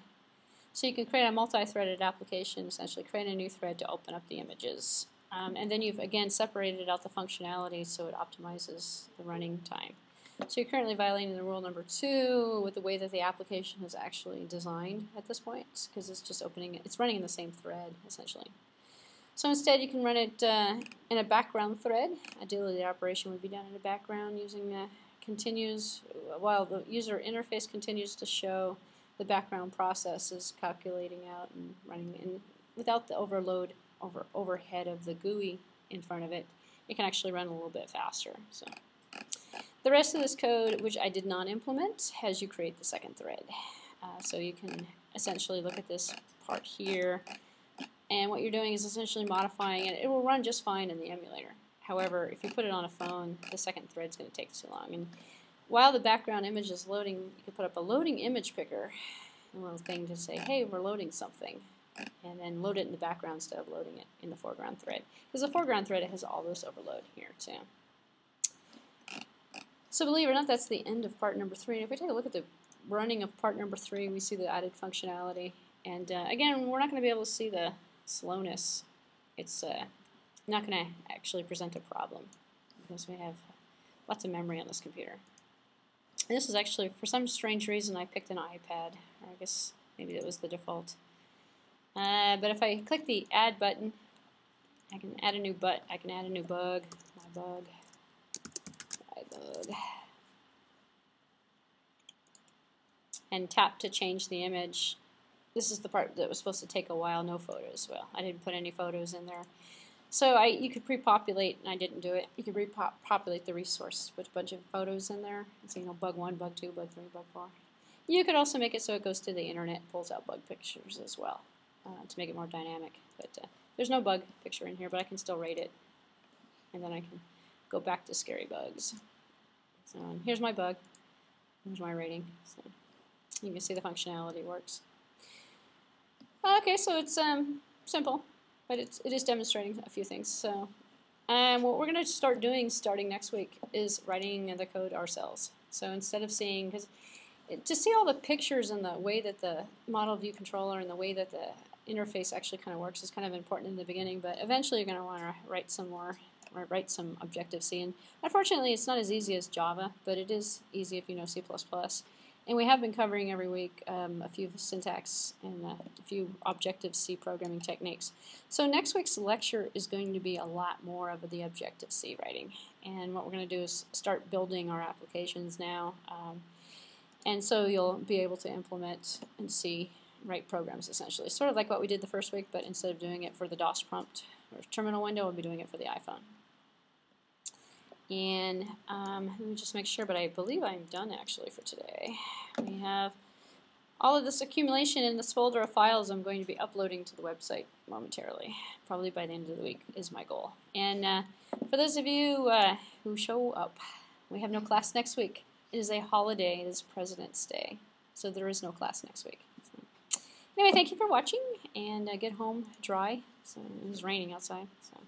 So you can create a multi-threaded application, essentially create a new thread to open up the images. And then you've, again, separated out the functionality so it optimizes the running time. So you're currently violating the rule number 2 with the way that the application is actually designed at this point, because it's just opening, it's running in the same thread, essentially. So instead you can run it in a background thread. Ideally the operation would be done in the background using continues, while the user interface continues to show the background process is calculating out and running in without the overhead of the GUI in front of it. It can actually run a little bit faster. So the rest of this code, which I did not implement, has you create the second thread. So you can essentially look at this part here, and what you're doing is essentially modifying it. It will run just fine in the emulator. However, if you put it on a phone, the second thread's going to take too long. And while the background image is loading, you can put up a loading image picker, a little thing to say, hey, we're loading something, and then load it in the background instead of loading it in the foreground thread. Because the foreground thread has all this overload here too. So believe it or not, that's the end of part number 3. And if we take a look at the running of part number 3, we see the added functionality. And again, we're not going to be able to see the slowness. It's not going to actually present a problem because we have lots of memory on this computer. And this is actually, for some strange reason, I picked an iPad. Or I guess maybe that was the default. But if I click the Add button, I can add a new bug. My bug. And tap to change the image. This is the part that was supposed to take a while, no photos. Well, I didn't put any photos in there. So you could pre-populate, and I didn't do it. You could pre-populate the resource, put a bunch of photos in there. So, bug 1, bug 2, bug 3, bug 4. You could also make it so it goes to the internet, pulls out bug pictures as well to make it more dynamic. But There's no bug picture in here, but I can still rate it. And then I can go back to scary bugs. So here's my bug. Here's my rating. So you can see the functionality works. Okay, so it's simple, but it is demonstrating a few things. So what we're going to start doing starting next week is writing the code ourselves. So instead of seeing, because to see all the pictures and the way that the model view controller and the way that the interface actually kind of works is kind of important in the beginning, but eventually you're going to want to write some more, or write some Objective-C. And unfortunately, it's not as easy as Java, but it is easy if you know C++. And we have been covering every week a few syntax and a few Objective-C programming techniques. So next week's lecture is going to be a lot more of the Objective-C writing. And what we're going to do is start building our applications now. And so you'll be able to implement and write programs essentially. Sort of like what we did the first week, but instead of doing it for the DOS prompt or terminal window, we'll be doing it for the iPhone. And let me just make sure, but I believe I'm done actually for today. We have all of this accumulation in this folder of files I'm going to be uploading to the website momentarily. Probably by the end of the week is my goal. And for those of you who show up, we have no class next week. It is a holiday. It is President's Day. So there is no class next week. So, anyway, thank you for watching, and get home dry. So it was raining outside. So.